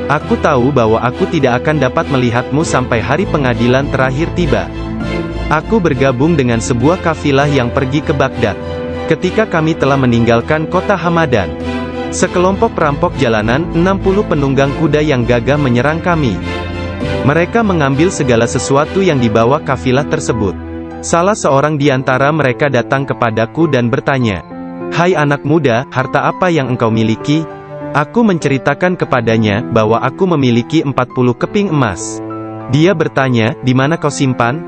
S1: Aku tahu bahwa aku tidak akan dapat melihatmu sampai hari pengadilan terakhir tiba. Aku bergabung dengan sebuah kafilah yang pergi ke Baghdad. Ketika kami telah meninggalkan kota Hamadan, sekelompok perampok jalanan, 60 penunggang kuda yang gagah menyerang kami. Mereka mengambil segala sesuatu yang dibawa kafilah tersebut. Salah seorang di antara mereka datang kepadaku dan bertanya, "Hai anak muda, harta apa yang engkau miliki?" Aku menceritakan kepadanya, bahwa aku memiliki 40 keping emas. Dia bertanya, "Di mana kau simpan?"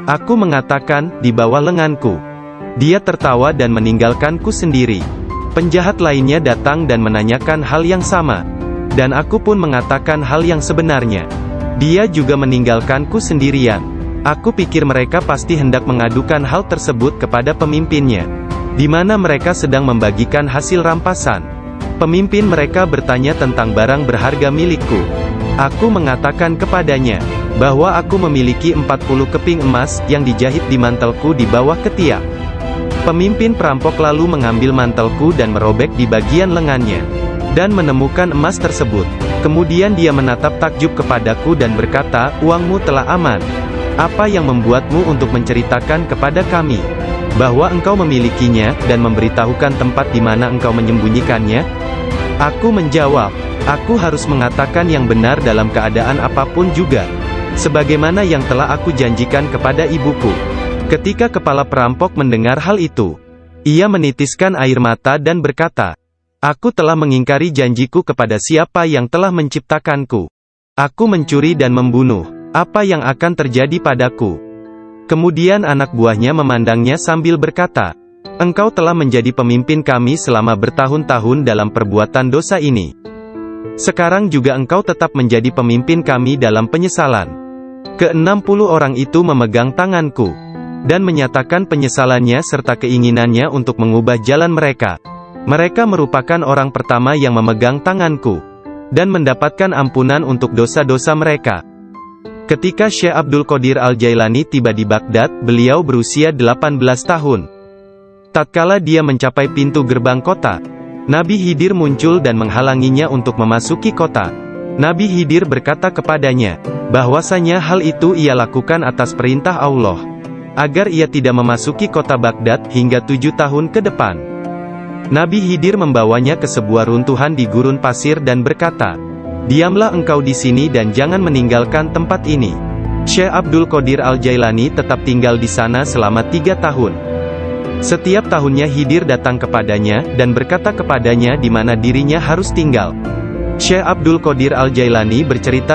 S1: Aku mengatakan, "Di bawah lenganku." Dia tertawa dan meninggalkanku sendiri. Penjahat lainnya datang dan menanyakan hal yang sama. Dan aku pun mengatakan hal yang sebenarnya. Dia juga meninggalkanku sendirian. Aku pikir mereka pasti hendak mengadukan hal tersebut kepada pemimpinnya, di mana mereka sedang membagikan hasil rampasan. Pemimpin mereka bertanya tentang barang berharga milikku. Aku mengatakan kepadanya, bahwa aku memiliki 40 keping emas, yang dijahit di mantelku di bawah ketiak. Pemimpin perampok lalu mengambil mantelku dan merobek di bagian lengannya, dan menemukan emas tersebut. Kemudian dia menatap takjub kepadaku dan berkata, "Uangmu telah aman. Apa yang membuatmu untuk menceritakan kepada kami bahwa engkau memilikinya, dan memberitahukan tempat di mana engkau menyembunyikannya?" Aku menjawab, "Aku harus mengatakan yang benar dalam keadaan apapun juga, sebagaimana yang telah aku janjikan kepada ibuku." Ketika kepala perampok mendengar hal itu, ia menitiskan air mata dan berkata, "Aku telah mengingkari janjiku kepada siapa yang telah menciptakanku. Aku mencuri dan membunuh. Apa yang akan terjadi padaku?" Kemudian anak buahnya memandangnya sambil berkata, "Engkau telah menjadi pemimpin kami selama bertahun-tahun dalam perbuatan dosa ini. Sekarang juga engkau tetap menjadi pemimpin kami dalam penyesalan." Ke-60 orang itu memegang tanganku, dan menyatakan penyesalannya serta keinginannya untuk mengubah jalan mereka. Mereka merupakan orang pertama yang memegang tanganku, dan mendapatkan ampunan untuk dosa-dosa mereka. Ketika Syekh Abdul Qadir Al-Jailani tiba di Baghdad, beliau berusia 18 tahun. Tatkala dia mencapai pintu gerbang kota, Nabi Khidir muncul dan menghalanginya untuk memasuki kota. Nabi Khidir berkata kepadanya, bahwasanya hal itu ia lakukan atas perintah Allah, agar ia tidak memasuki kota Baghdad hingga 7 tahun ke depan. Nabi Khidir membawanya ke sebuah runtuhan di gurun pasir dan berkata, "Diamlah engkau di sini dan jangan meninggalkan tempat ini." Syekh Abdul Qadir Al-Jailani tetap tinggal di sana selama 3 tahun. Setiap tahunnya Khidir datang kepadanya, dan berkata kepadanya di mana dirinya harus tinggal. Syekh Abdul Qadir Al-Jailani bercerita